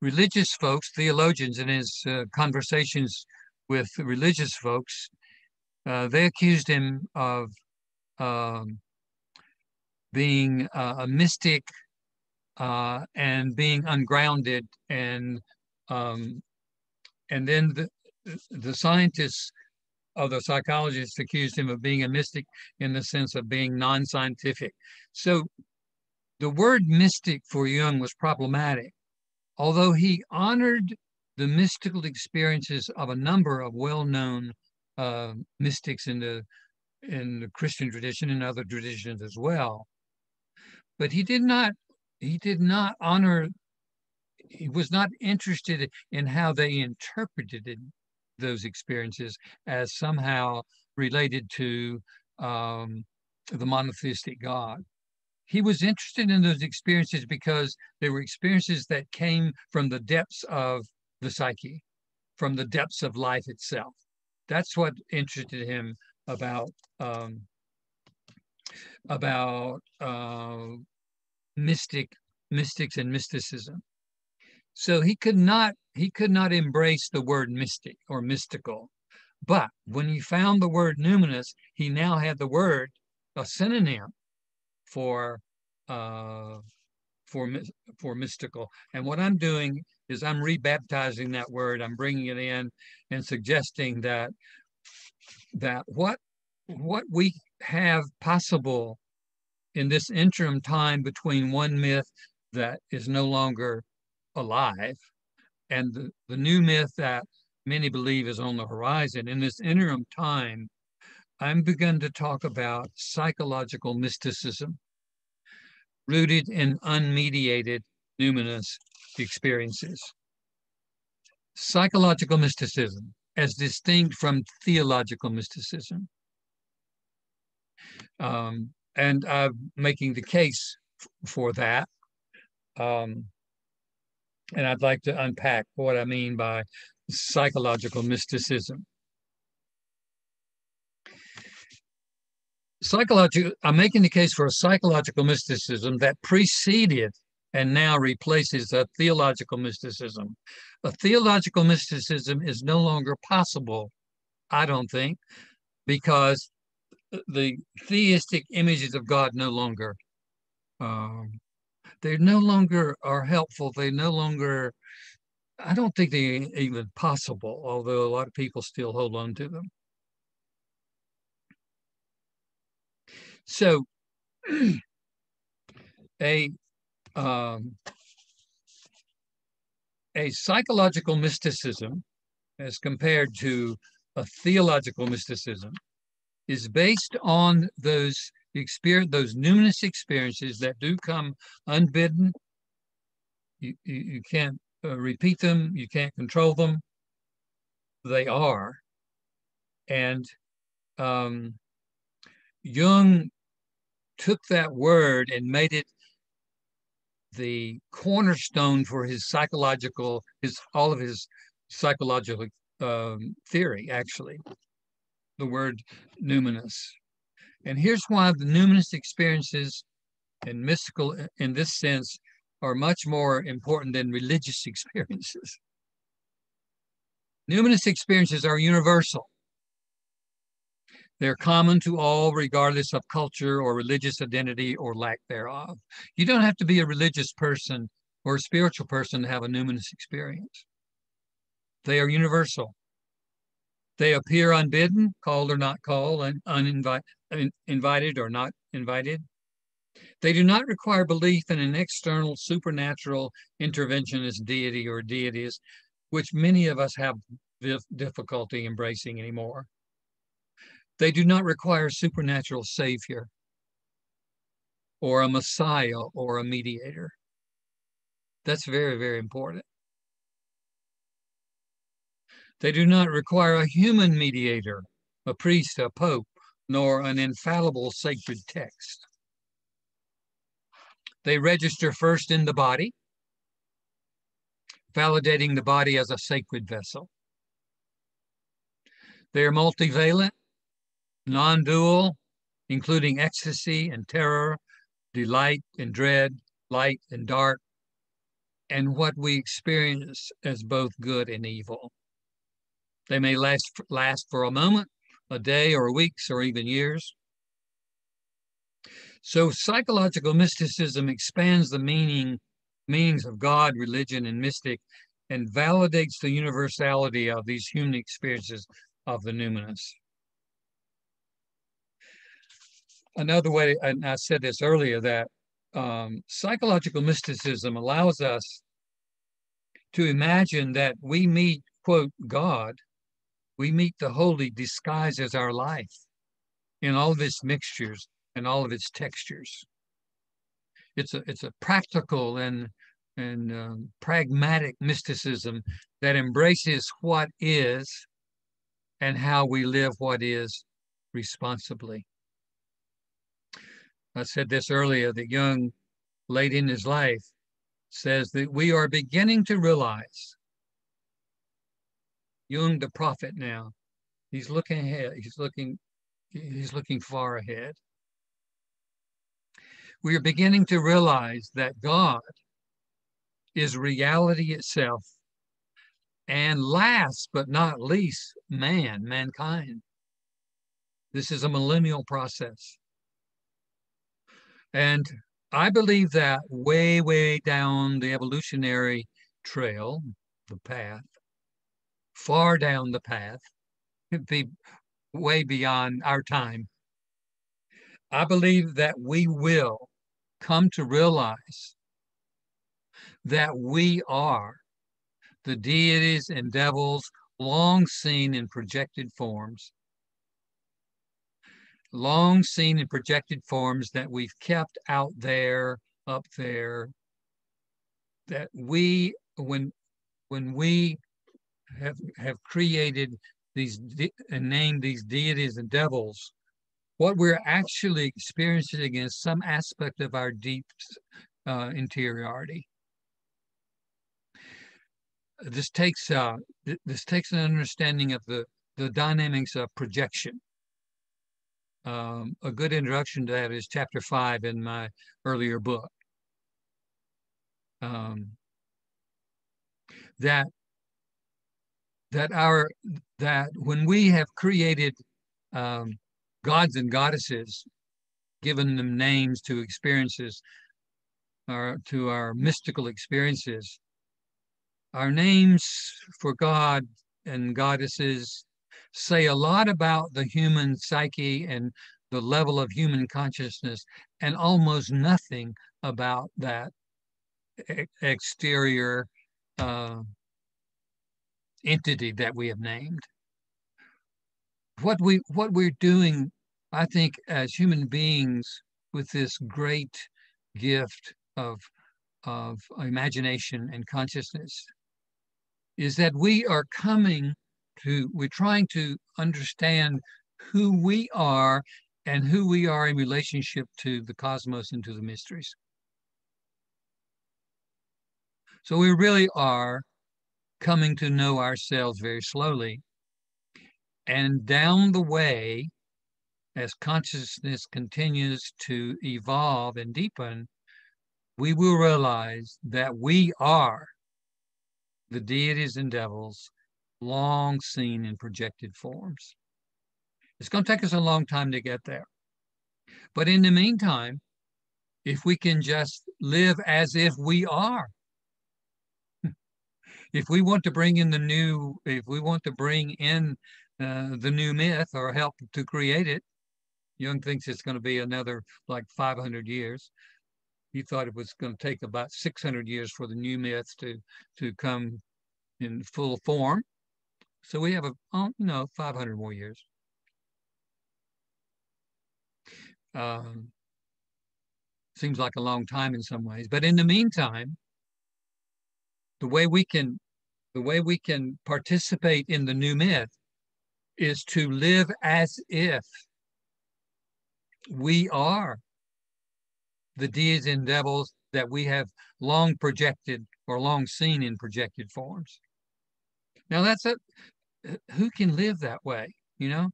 religious folks, theologians, in his conversations with religious folks, they accused him of being a mystic and being ungrounded, and then the scientists, the psychologists, accused him of being a mystic in the sense of being non-scientific. So the word mystic for Jung was problematic, although he honored the mystical experiences of a number of well-known mystics in the Christian tradition and other traditions as well. But he did not honor, he was not interested in how they interpreted those experiences as somehow related to the monotheistic God. He was interested in those experiences because they were experiences that came from the depths of the psyche, from the depths of life itself. That's what interested him about mystics and mysticism. So he could not embrace the word mystic or mystical. But when he found the word numinous, he now had the word, a synonym for mystical. And what I'm doing is I'm rebaptizing that word. I'm bringing it in and suggesting that what we have possible in this interim time between one myth that is no longer alive and the new myth that many believe is on the horizon, in this interim time, I'm begun to talk about psychological mysticism rooted in unmediated numinous experiences. Psychological mysticism as distinct from theological mysticism. And I'm making the case for that. And I'd like to unpack what I mean by psychological mysticism. I'm making the case for a psychological mysticism that preceded and now replaces a theological mysticism. A theological mysticism is no longer possible, I don't think, because the theistic images of God no longer, they no longer are helpful. They no longer, I don't think they're even possible, although a lot of people still hold on to them. So a psychological mysticism, as compared to a theological mysticism, is based on those numinous experiences that do come unbidden. You can't repeat them. You can't control them. They are. And Jung took that word and made it the cornerstone for all of his psychological theory, actually, the word numinous. And here's why the numinous experiences and mystical, in this sense, are much more important than religious experiences. Numinous experiences are universal. They're common to all, regardless of culture or religious identity or lack thereof. You don't have to be a religious person or a spiritual person to have a numinous experience. They are universal. They appear unbidden, called or not called, and invited or not invited. They do not require belief in an external supernatural interventionist deity or deities, which many of us have difficulty embracing anymore. They do not require a supernatural savior or a messiah or a mediator. That's very, very important. They do not require a human mediator, a priest, a pope, nor an infallible sacred text. They register first in the body, validating the body as a sacred vessel. They are multivalent, non-dual, including ecstasy and terror, delight and dread, light and dark, and what we experience as both good and evil. They may last for a moment, a day, or weeks, or even years. So psychological mysticism expands the meanings of God, religion, and mystic, and validates the universality of these human experiences of the numinous. Another way, and I said this earlier, that psychological mysticism allows us to imagine that we meet, quote, God, we meet the holy disguised as our life in all of its mixtures and all of its textures. It's a practical and pragmatic mysticism that embraces what is and how we live what is responsibly. I said this earlier, that Jung, late in his life, says that we are beginning to realize, Jung the prophet now, he's looking ahead, he's looking far ahead. We are beginning to realize that God is reality itself, and last but not least, mankind. This is a millennial process. And I believe that way, way down the evolutionary trail, the path, far down the path, be way beyond our time, I believe that we will come to realize that we are the deities and devils long seen in projected forms, that we've kept out there, up there, that we, when we have created these and named these deities and devils, what we're actually experiencing is some aspect of our deep interiority. This takes an understanding of the dynamics of projection. A good introduction to that is chapter 5 in my earlier book. That when we have created gods and goddesses, given them names to experiences, or to our mystical experiences, our names for God and goddesses say a lot about the human psyche and the level of human consciousness, and almost nothing about that exterior entity that we have named. What we're doing, I think, as human beings, with this great gift of imagination and consciousness, is that we're trying to understand who we are and who we are in relationship to the cosmos and to the mysteries. So we really are coming to know ourselves very slowly. And down the way, as consciousness continues to evolve and deepen, we will realize that we are the deities and devils long seen in projected forms. It's going to take us a long time to get there. But in the meantime, if we can just live as if we are, if we want to bring in the new myth, or help to create it, Jung thinks it's going to be another like 500 years. He thought it was going to take about 600 years for the new myths to come in full form. So we have 500 more years. Seems like a long time in some ways, but in the meantime, the way we can participate in the new myth is to live as if we are the deities and devils that we have long projected or long seen in projected forms. Now who can live that way, you know?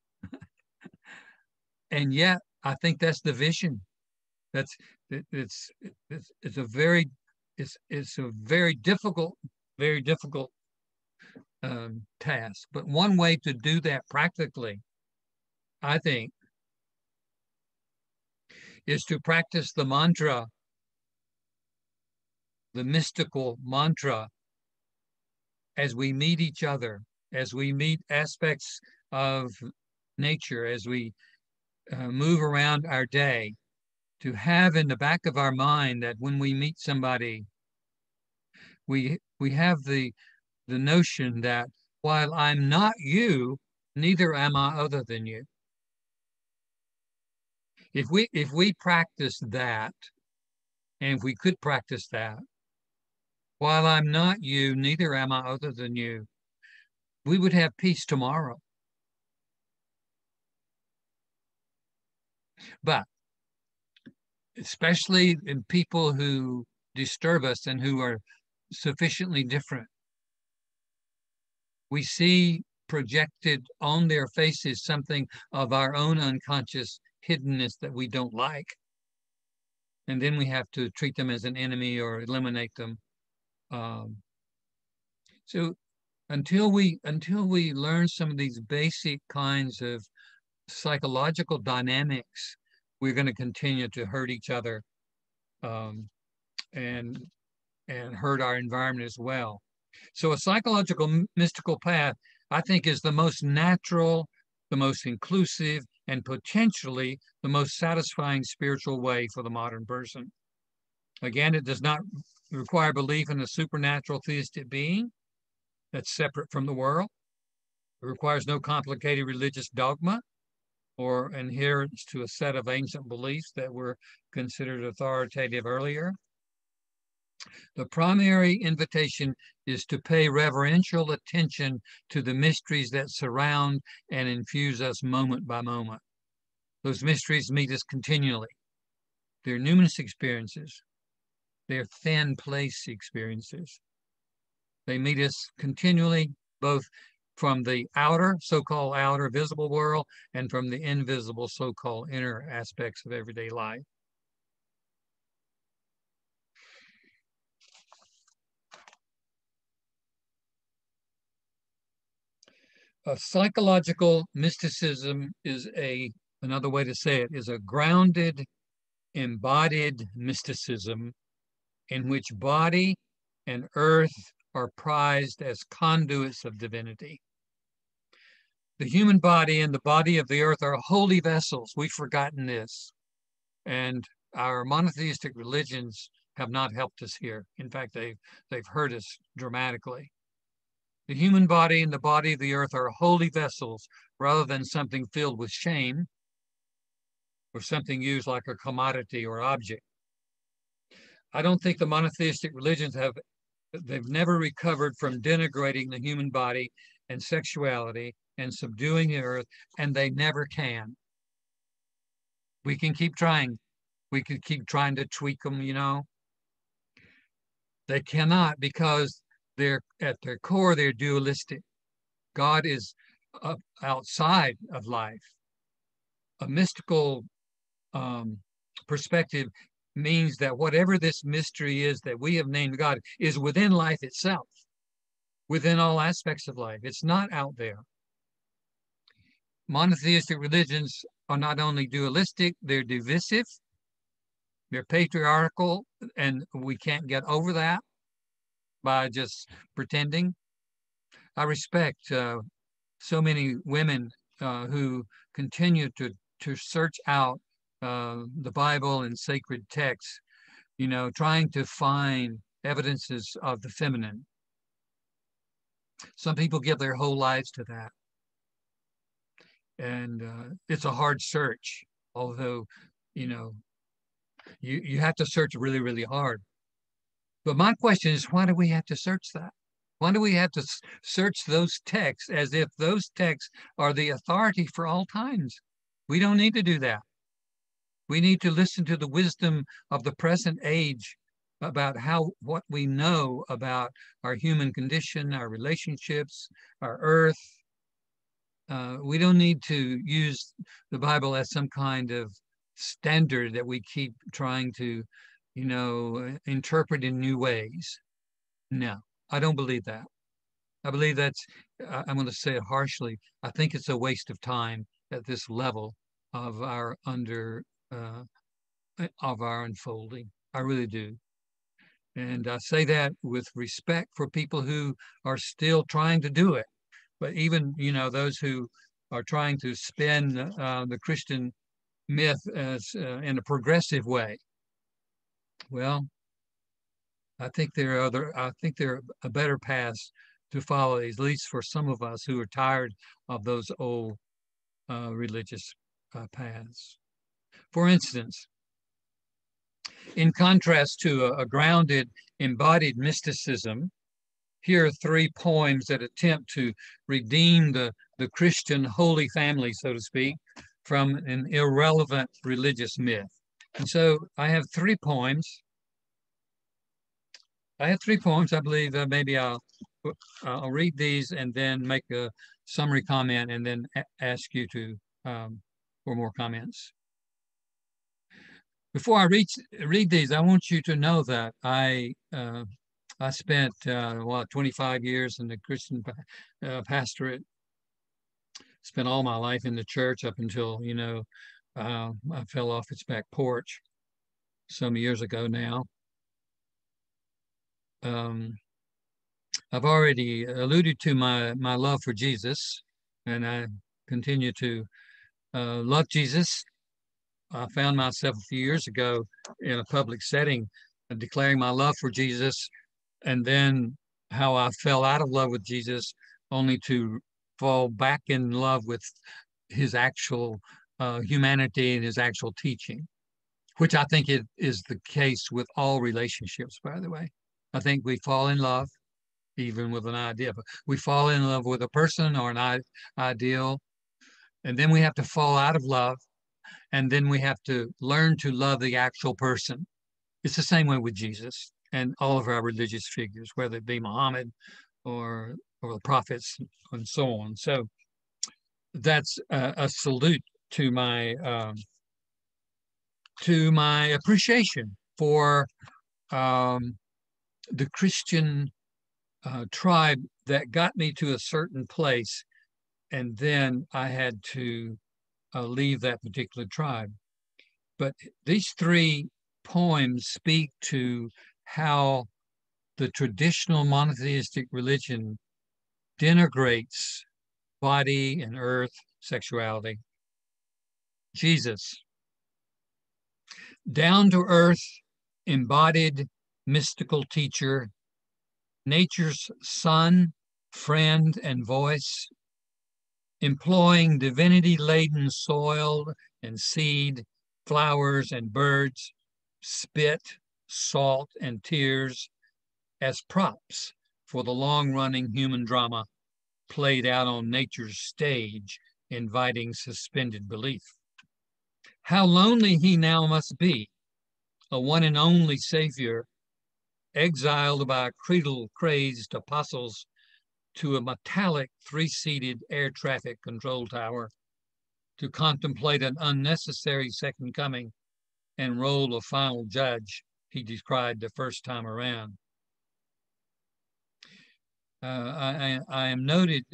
And yet I think that's the vision. It's a very difficult task. But one way to do that practically, I think, is to practice the mantra, the mystical mantra, as we meet each other, as we meet aspects of nature, as we move around our day, to have in the back of our mind that when we meet somebody, we have the notion that while I'm not you, neither am I other than you. If we practice that, and if we could practice that, while I'm not you, neither am I other than you, we would have peace tomorrow. But especially in people who disturb us and who are sufficiently different, we see projected on their faces something of our own unconscious hiddenness that we don't like. And then we have to treat them as an enemy or eliminate them. So until we learn some of these basic kinds of psychological dynamics, we're going to continue to hurt each other and hurt our environment as well. So a psychological mystical path, I think, is the most natural, the most inclusive, and potentially the most satisfying spiritual way for the modern person. Again, it does not require belief in a supernatural theistic being that's separate from the world. It requires no complicated religious dogma or adherence to a set of ancient beliefs that were considered authoritative earlier. The primary invitation is to pay reverential attention to the mysteries that surround and infuse us moment by moment. Those mysteries meet us continually. They're numinous experiences. They're thin place experiences. They meet us continually, both from the outer, so-called outer visible world, and from the invisible, so-called inner aspects of everyday life. Psychological mysticism is another way to say it, is a grounded, embodied mysticism in which body and earth are prized as conduits of divinity. The human body and the body of the earth are holy vessels. We've forgotten this. And our monotheistic religions have not helped us here. In fact, they've hurt us dramatically. The human body and the body of the earth are holy vessels rather than something filled with shame or something used like a commodity or object. I don't think the monotheistic religions they've never recovered from denigrating the human body and sexuality and subduing the earth, and they never can. We can keep trying. We could keep trying to tweak them, you know. They cannot, because they're at their core, they're dualistic. God is outside of life. A mystical perspective means that whatever this mystery is that we have named God is within life itself, within all aspects of life. It's not out there. Monotheistic religions are not only dualistic, they're divisive, they're patriarchal, and we can't get over that by just pretending. I respect so many women who continue to search out the Bible and sacred texts, you know, trying to find evidences of the feminine. Some people give their whole lives to that. And it's a hard search, although, you know, you have to search really, really hard. But my question is, why do we have to search that? Why do we have to search those texts as if those texts are the authority for all times? We don't need to do that. We need to listen to the wisdom of the present age about what we know about our human condition, our relationships, our earth. We don't need to use the Bible as some kind of standard that we keep trying to, interpret in new ways. No, I don't believe that. I believe that's, I'm going to say it harshly, I think it's a waste of time at this level of our unfolding. I really do. And I say that with respect for people who are still trying to do it. But even, those who are trying to spin the Christian myth as in a progressive way. Well, I think there are a better path to follow, at least for some of us who are tired of those old religious paths. For instance, in contrast to a grounded, embodied mysticism, here are 3 poems that attempt to redeem the Christian holy family, so to speak, from an irrelevant religious myth. And so I have 3 poems. I believe maybe I'll read these and then make a summary comment and then ask you to for more comments. Before I read these, I want you to know that I spent 25 years in the Christian pastorate. Spent all my life in the church up until I fell off its back porch some years ago now. I've already alluded to my love for Jesus, and I continue to love Jesus. I found myself a few years ago in a public setting declaring my love for Jesus, and then how I fell out of love with Jesus only to fall back in love with his actual humanity and his actual teaching, which I think it is the case with all relationships, by the way. I think we fall in love even with an idea, but we fall in love with a person or an ideal, and then we have to fall out of love, and then we have to learn to love the actual person. It's the same way with Jesus and all of our religious figures, whether it be Muhammad or the prophets and so on. So that's a salute to my appreciation for the Christian tribe that got me to a certain place, and then I had to leave that particular tribe. But these 3 poems speak to how the traditional monotheistic religion denigrates body and earth, sexuality. Jesus, down to earth, embodied, mystical teacher, nature's son, friend, and voice, employing divinity-laden soil and seed, flowers and birds, spit, salt, and tears as props for the long-running human drama played out on nature's stage, inviting suspended belief. How lonely he now must be, a one and only savior, exiled by creedal-crazed apostles to a metallic 3-seated air traffic control tower to contemplate an unnecessary second coming and role of final judge he decried the first time around. I am noted,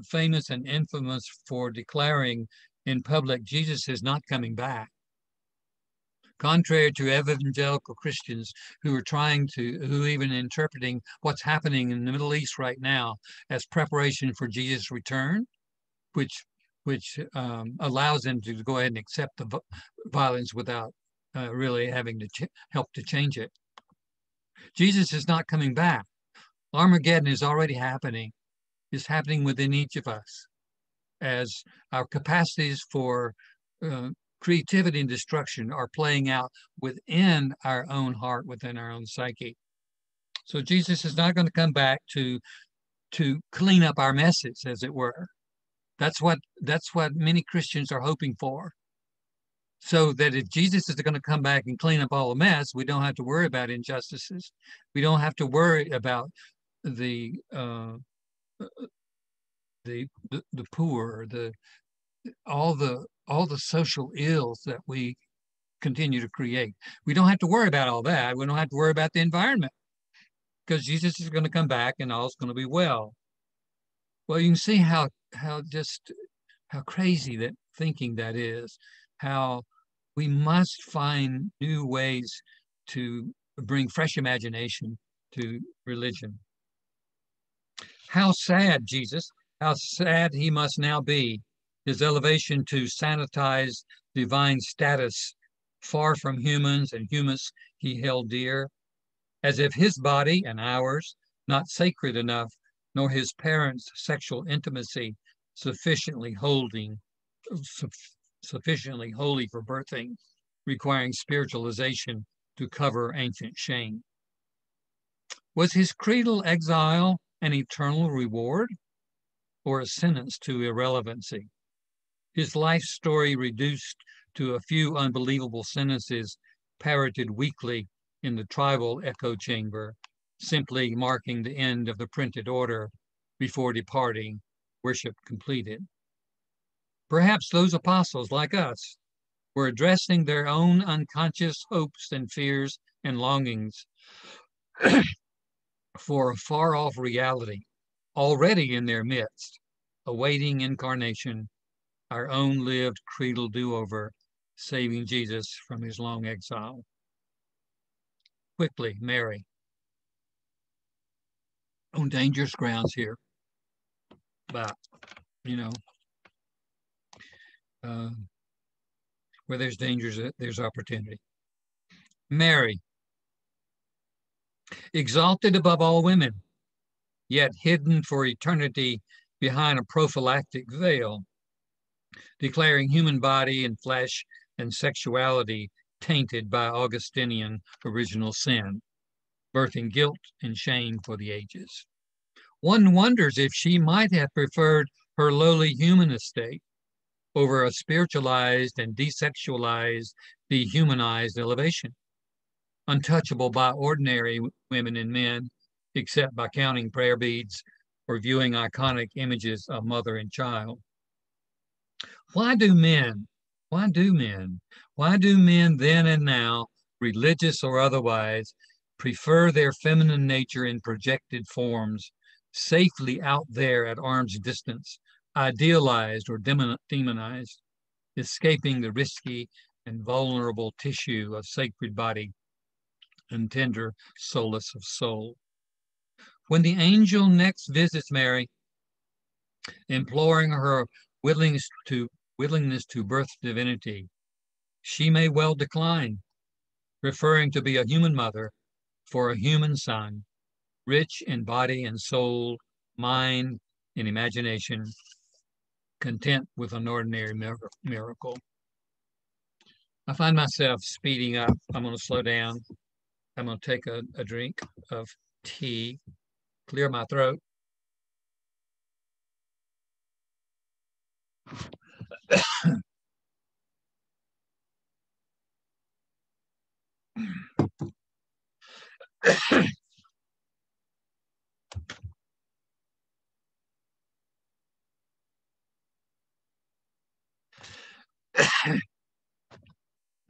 famous and infamous for declaring in public Jesus is not coming back. Contrary to evangelical Christians who are even interpreting what's happening in the Middle East right now as preparation for Jesus' return, which allows them to go ahead and accept the violence without really having to help to change it. Jesus is not coming back. Armageddon is already happening. It's happening within each of us as our capacities for creativity and destruction are playing out within our own heart, within our own psyche. So Jesus is not going to come back to clean up our messes, as it were. That's what many Christians are hoping for. So that if Jesus is going to come back and clean up all the mess, we don't have to worry about injustices. We don't have to worry about the poor, all the social ills that we continue to create. We don't have to worry about all that. We don't have to worry about the environment because Jesus is going to come back and all's going to be well. Well, you can see how crazy that thinking that is, how we must find new ways to bring fresh imagination to religion. How sad, Jesus, how sad he must now be, his elevation to sanitized divine status, far from humans and humus he held dear, as if his body and ours, not sacred enough, nor his parents' sexual intimacy sufficiently holy for birthing, requiring spiritualization to cover ancient shame. Was his creedal exile an eternal reward or a sentence to irrelevancy? His life story reduced to a few unbelievable sentences parroted weekly in the tribal echo chamber, simply marking the end of the printed order before departing, worship completed. Perhaps those apostles, like us, were addressing their own unconscious hopes and fears and longings for a far-off reality already in their midst, awaiting incarnation, our own lived creedal do-over, saving Jesus from his long exile. Quickly, Mary. On dangerous grounds here, but, you know, where there's dangers, there's opportunity. Mary, exalted above all women, yet hidden for eternity behind a prophylactic veil, declaring human body and flesh and sexuality tainted by Augustinian original sin, birthing guilt and shame for the ages. One wonders if she might have preferred her lowly human estate over a spiritualized and desexualized, dehumanized elevation, untouchable by ordinary women and men, except by counting prayer beads or viewing iconic images of mother and child. Why do men then and now, religious or otherwise, prefer their feminine nature in projected forms, safely out there at arm's distance, idealized or demonized, escaping the risky and vulnerable tissue of sacred body and tender solace of soul? When the angel next visits Mary, imploring her willingness to birth divinity, she may well decline, preferring to be a human mother for a human son, rich in body and soul, mind and imagination, content with an ordinary miracle. I find myself speeding up. I'm going to slow down. I'm going to take a drink of tea, clear my throat.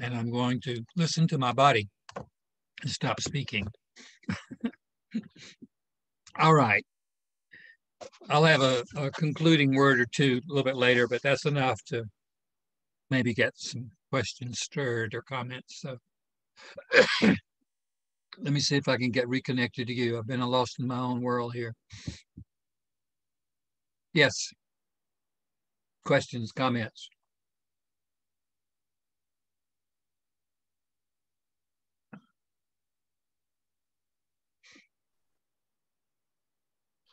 And I'm going to listen to my body and stop speaking. All right. I'll have a concluding word or two a little bit later, but that's enough to maybe get some questions stirred or comments. So let me see if I can get reconnected to you. I've been lost in my own world here. Yes. Questions, comments?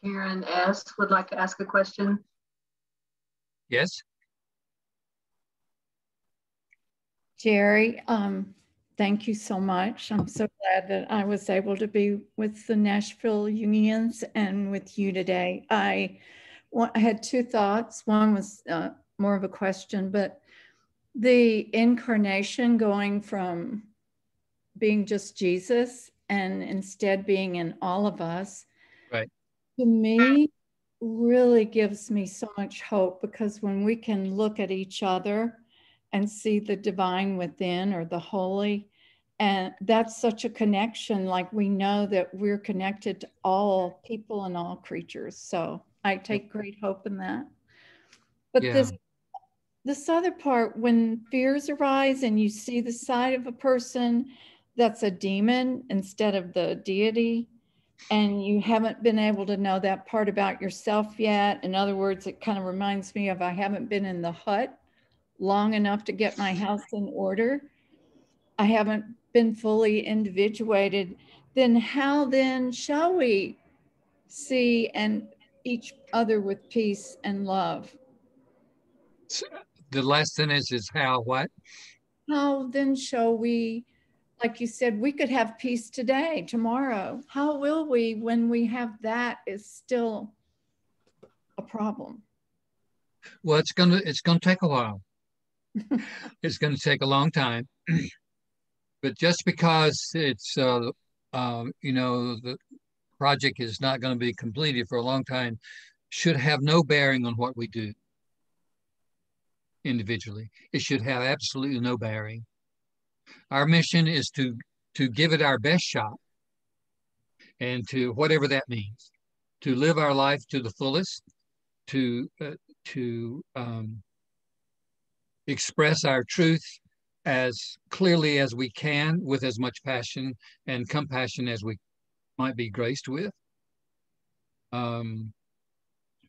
Karen S. would like to ask a question. Yes. Jerry, thank you so much. I'm so glad that I was able to be with the Nashville Jungians and with you today. I had two thoughts. One was more of a question, but the incarnation going from being just Jesus and instead being in all of us, right, to me really gives me so much hope, because when we can look at each other and see the divine within, or the holy. And that's such a connection. Like, we know that we're connected to all people and all creatures. So I take great hope in that. But Yeah. this other part, when fears arise and you see the side of a person that's a demon instead of the deity, and you haven't been able to know that part about yourself yet. In other words, it kind of reminds me of, I haven't been in the hut long enough to get my house in order. I haven't been fully individuated. Then how then shall we see and each other with peace and love? The last sentence is how what? How then shall we, like you said, we could have peace today, tomorrow. How will we when we have that is still a problem? Well, it's gonna take a while. It's gonna take a long time. But just because it's the project is not going to be completed for a long time should have no bearing on what we do individually. It should have absolutely no bearing. Our mission is to give it our best shot, and to whatever that means, to live our life to the fullest, to express our truth as clearly as we can, with as much passion and compassion as we might be graced with.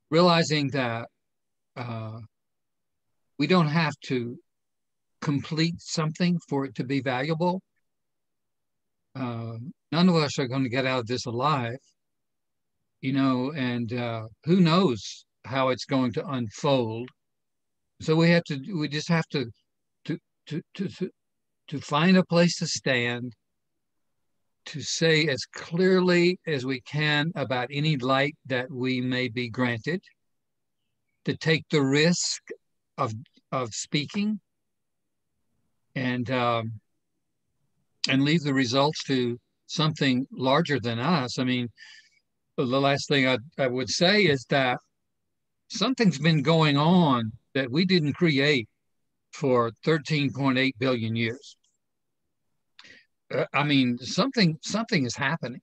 Realizing that we don't have to complete something for it to be valuable. None of us are going to get out of this alive, and who knows how it's going to unfold. So we just have to find a place to stand, to say as clearly as we can about any light that we may be granted, to take the risk of speaking, and leave the results to something larger than us. I mean, the last thing I would say is that something's been going on that we didn't create for 13.8 billion years. I mean, something is happening.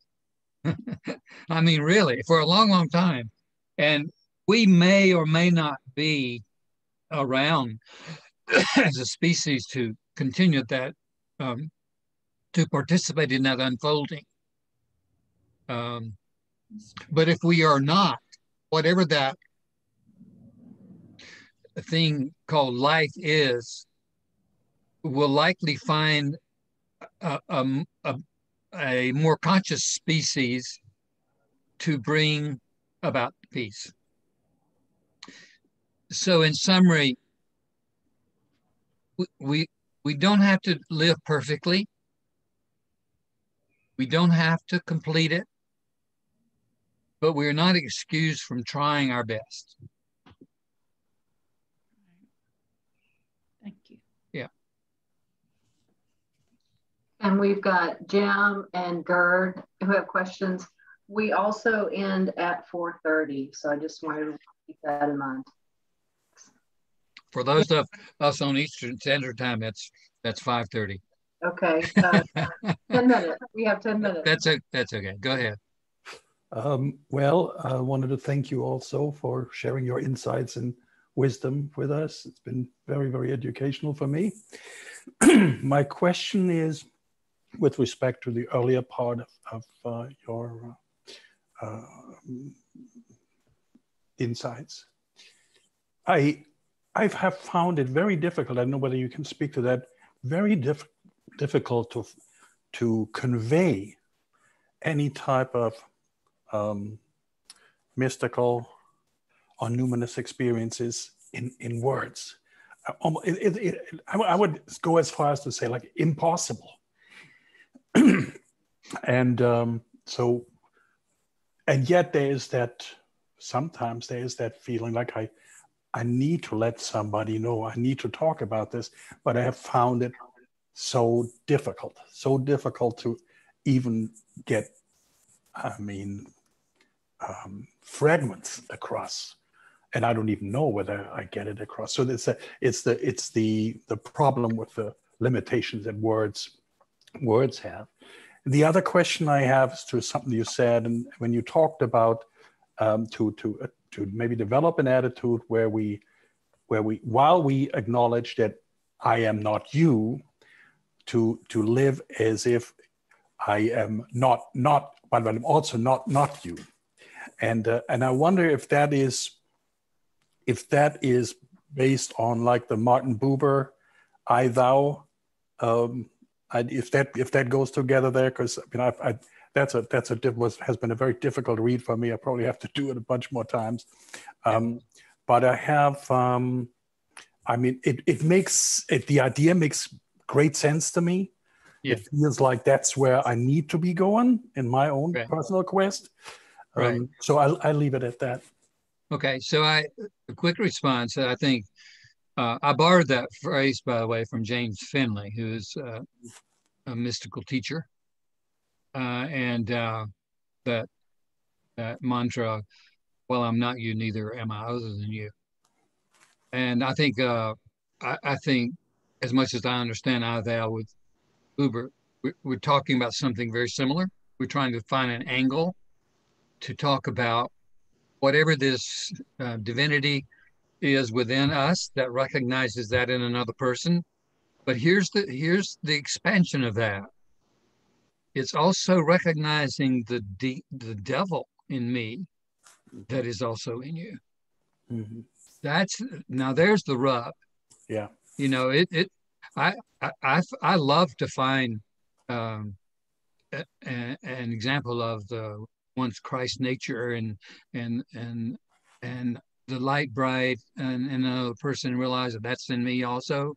I mean, really, for a long, long time. And we may or may not be around as a species to continue that, to participate in that unfolding. But if we are not, whatever that thing called life is, we'll likely find a more conscious species to bring about peace. So in summary, we don't have to live perfectly. We don't have to complete it, but we're not excused from trying our best. Thank you. Yeah. And we've got Jim and Gerd who have questions. We also end at 4:30, so I just wanted to keep that in mind. For those of us on Eastern Standard Time, that's 5:30. Okay, 10 minutes. We have 10 minutes. That's okay. Go ahead. Well, I wanted to thank you also for sharing your insights and wisdom with us. It's been very, very educational for me. My question is, with respect to the earlier part of your insights, I have found it very difficult. I don't know whether you can speak to that. Very difficult to convey any type of mystical or numinous experiences in words. I would go as far as to say, like, impossible. And yet sometimes there is that feeling like I need to let somebody know, I need to talk about this, but I have found it so difficult to even get, fragments across. and I don't even know whether I get it across. So it's the problem with the limitations that words have. The other question I have is to something you said, and when you talked about to maybe develop an attitude where we while we acknowledge that I am not you, to live as if I am not, but I'm also not you, and I wonder if that is based on like the Martin Buber I thou. If that goes together there, because has been a very difficult read for me. I probably have to do it a bunch more times, but I have. The idea makes great sense to me. Yeah. It feels like that's where I need to be going in my own personal quest. So I leave it at that. Okay, so a quick response. I think I borrowed that phrase, by the way, from James Finley, who's a mystical teacher, and that mantra, well, I'm not you, neither am I other than you. And I think I think as much as I understand I thou with Uber, we're talking about something very similar. We're trying to find an angle to talk about whatever this divinity is within us that recognizes that in another person. But here's the expansion of that. It's also recognizing the devil in me that is also in you. Mm-hmm. There's the rub. Yeah. You know, I love to find an example of the once Christ nature and the light bright and another person realize that that's in me also.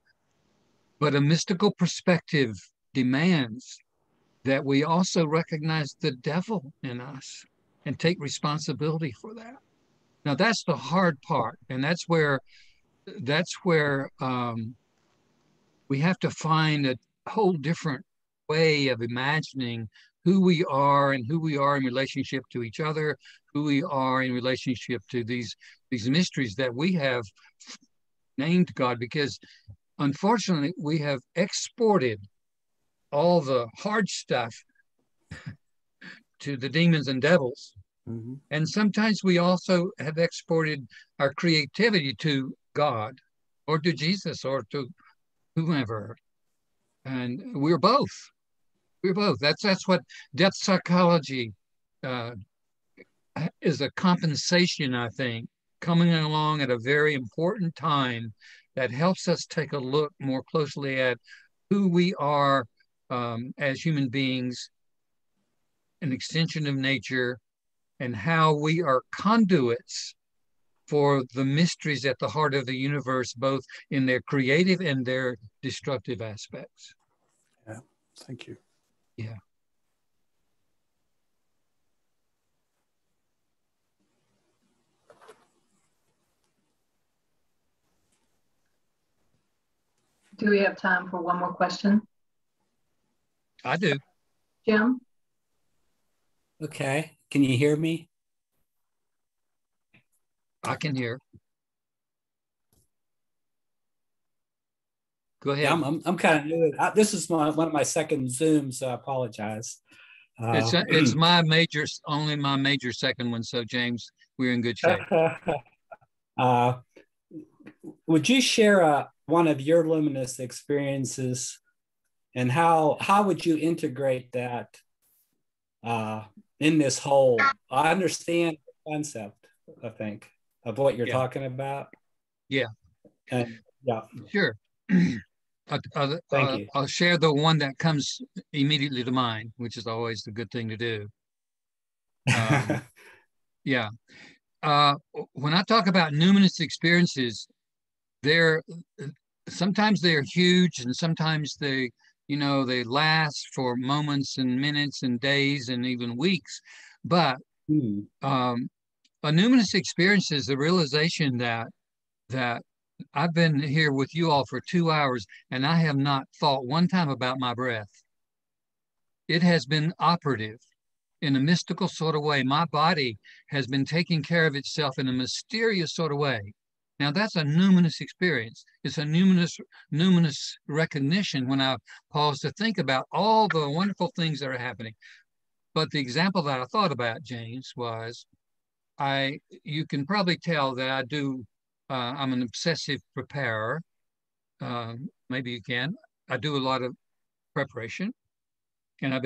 But a mystical perspective demands that we also recognize the devil in us and take responsibility for that. Now that's the hard part, and that's where we have to find a whole different way of imagining who we are and who we are in relationship to each other, who we are in relationship to these mysteries that we have named God, because unfortunately we have exported all the hard stuff to the demons and devils. Mm-hmm. And sometimes we also have exported our creativity to God or to Jesus or to whomever. And we're both. We're both. That's what depth psychology is, a compensation, I think, coming along at a very important time that helps us take a look more closely at who we are as human beings, an extension of nature, and how we are conduits for the mysteries at the heart of the universe, both in their creative and their destructive aspects. Yeah, thank you. Yeah. Do we have time for one more question? I do. Jim? Okay. Can you hear me? I can hear. Go ahead. Yeah, I'm kind of new. This is one of my second Zooms, so I apologize. It's only my major second one. So James, we're in good shape. Would you share one of your luminous experiences, and how would you integrate that in this whole? I understand the concept, I think, of what you're talking about. Yeah. And yeah. Sure. Thank you. I'll share the one that comes immediately to mind, which is always the good thing to do. Yeah. When I talk about numinous experiences, sometimes they're huge, and sometimes they last for moments and minutes and days and even weeks. But a numinous experience is the realization that I've been here with you all for 2 hours and I have not thought one time about my breath. It has been operative. in a mystical sort of way. My body has been taking care of itself in a mysterious sort of way. Now that's a numinous experience. It's a numinous recognition when I pause to think about all the wonderful things that are happening. But the example that I thought about, James, was you can probably tell that I'm an obsessive preparer. Maybe you can. I do a lot of preparation. And I've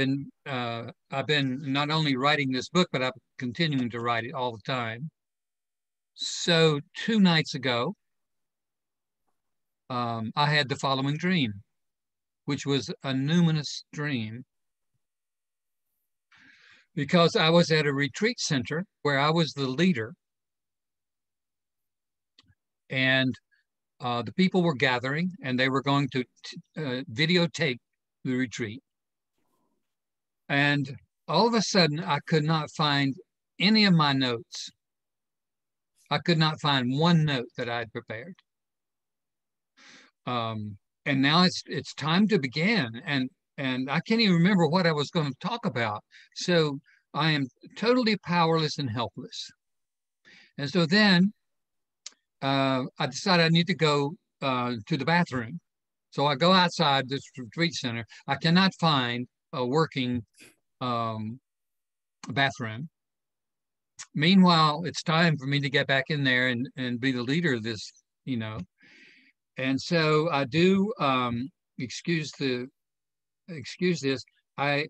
been not only writing this book, but I'm continuing to write it all the time. So 2 nights ago, I had the following dream, which was a numinous dream, because I was at a retreat center where I was the leader, and the people were gathering, and they were going to videotape the retreat. And all of a sudden, I could not find any of my notes. I could not find one note that I had prepared. And now it's time to begin, and I can't even remember what I was going to talk about. So I am totally powerless and helpless. And so then I decided I need to go to the bathroom. So I go outside this retreat center. I cannot find a working bathroom. Meanwhile, it's time for me to get back in there and be the leader of this, you know. And so I do excuse this. I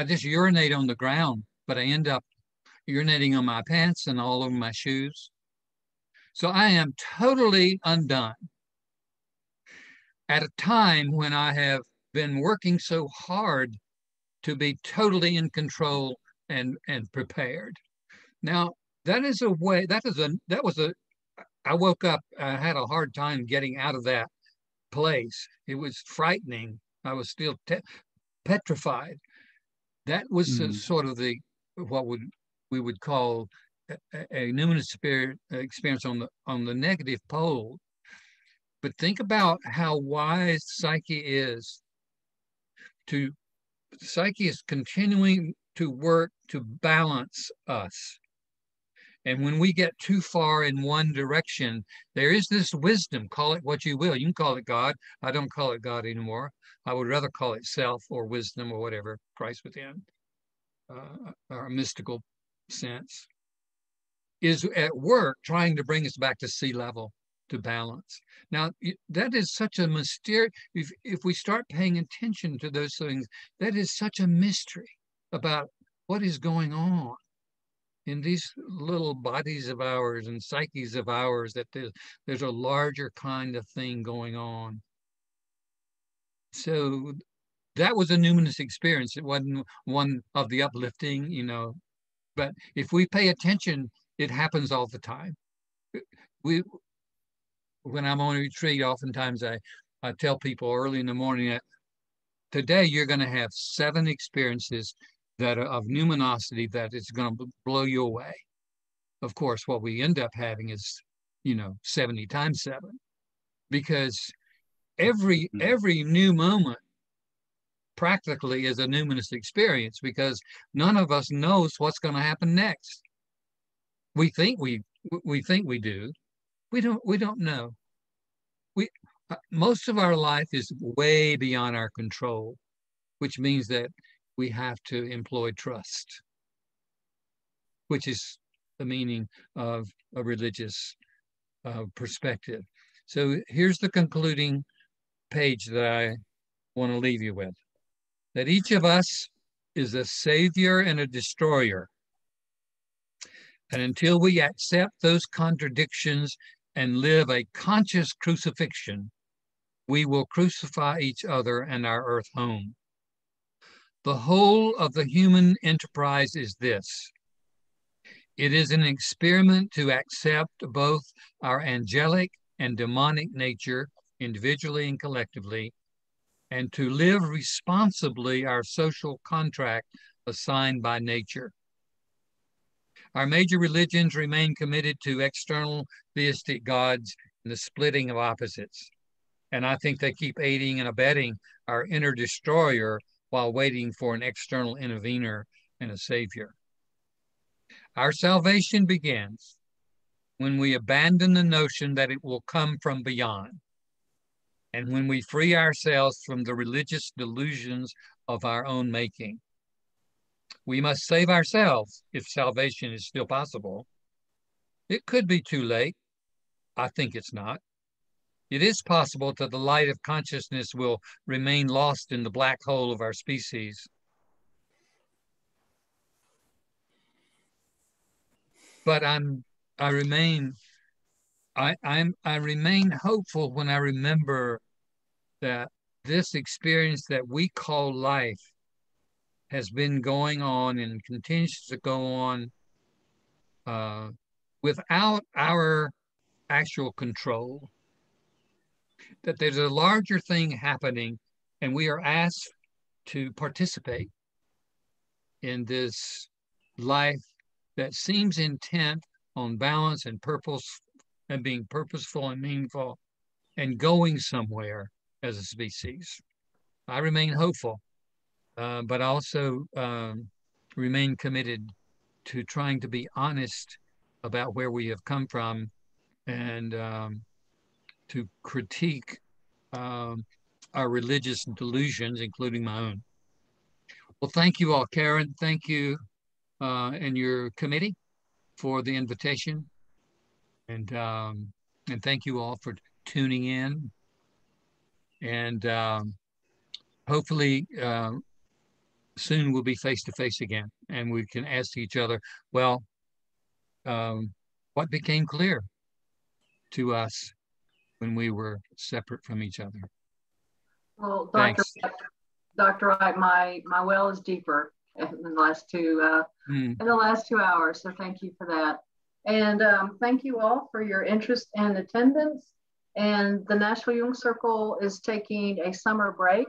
just urinate on the ground, but I end up urinating on my pants and all over my shoes. So I am totally undone at a time when I have been working so hard to be totally in control and prepared. Now, that is a way, I woke up, I had a hard time getting out of that place. It was frightening. I was still petrified. That was sort of what we would call a numinous experience on the negative pole. But think about how wise psyche is. Psyche is continuing to work to balance us. And when we get too far in one direction, there is this wisdom, call it what you will. You can call it God. I don't call it God anymore. I would rather call it self or wisdom or whatever, Christ within, or a mystical sense, is at work trying to bring us back to sea level, to balance. Now, that is such a mystery. If we start paying attention to those things, that is such a mystery about what is going on in these little bodies of ours and psyches of ours, that there's a larger kind of thing going on. So that was a numinous experience. It wasn't one of the uplifting, you know, but if we pay attention, it happens all the time. When I'm on a retreat, oftentimes I tell people early in the morning that today you're going to have 7 experiences that are of numinosity that is going to blow you away. Of course, what we end up having is, 70 times 7, because every new moment practically is a numinous experience, because none of us knows what's going to happen next. We think we do. We don't know. Most of our life is way beyond our control, which means that we have to employ trust, which is the meaning of a religious perspective. So here's the concluding page that I want to leave you with: that each of us is a savior and a destroyer. And until we accept those contradictions and live a conscious crucifixion, we will crucify each other and our earth home. The whole of the human enterprise is this: it is an experiment to accept both our angelic and demonic nature, individually and collectively, and to live responsibly our social contract assigned by nature. Our major religions remain committed to external theistic gods and the splitting of opposites. And I think they keep aiding and abetting our inner destroyer while waiting for an external intervener and a Savior. Our salvation begins when we abandon the notion that it will come from beyond, and when we free ourselves from the religious delusions of our own making. We must save ourselves if salvation is still possible. It could be too late. I think it's not. It is possible that the light of consciousness will remain lost in the black hole of our species. But I remain hopeful when I remember that this experience that we call life has been going on and continues to go on without our actual control. That there's a larger thing happening, and we are asked to participate in this life that seems intent on balance and purpose and being purposeful and meaningful and going somewhere as a species. I remain hopeful, but also remain committed to trying to be honest about where we have come from and to critique our religious delusions, including my own. Well, thank you all, Karen. Thank you and your committee for the invitation. And thank you all for tuning in. And hopefully soon we'll be face-to-face again and we can ask each other, well, what became clear to us when we were separate from each other? Well, Thanks. Dr. Wright, my well is deeper in the last two hours. So thank you for that. And thank you all for your interest and attendance. And the Nashville Jung Circle is taking a summer break.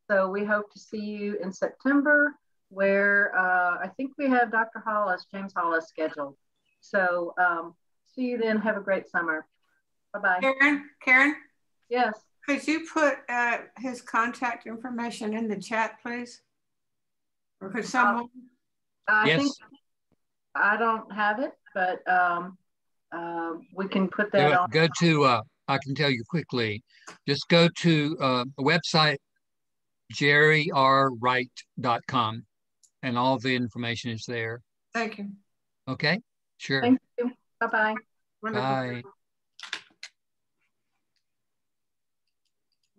So we hope to see you in September, where I think we have Dr. Hollis, James Hollis, scheduled. So see you then. Have a great summer. Bye-bye. Karen? Yes. Could you put his contact information in the chat, please? Or could someone? I think I don't have it, but we can put that on. Go to, I can tell you quickly, just go to the website, jerryrwright.com, and all the information is there. Thank you. Okay, sure. Thank you. Bye-bye. Bye.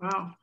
Wow.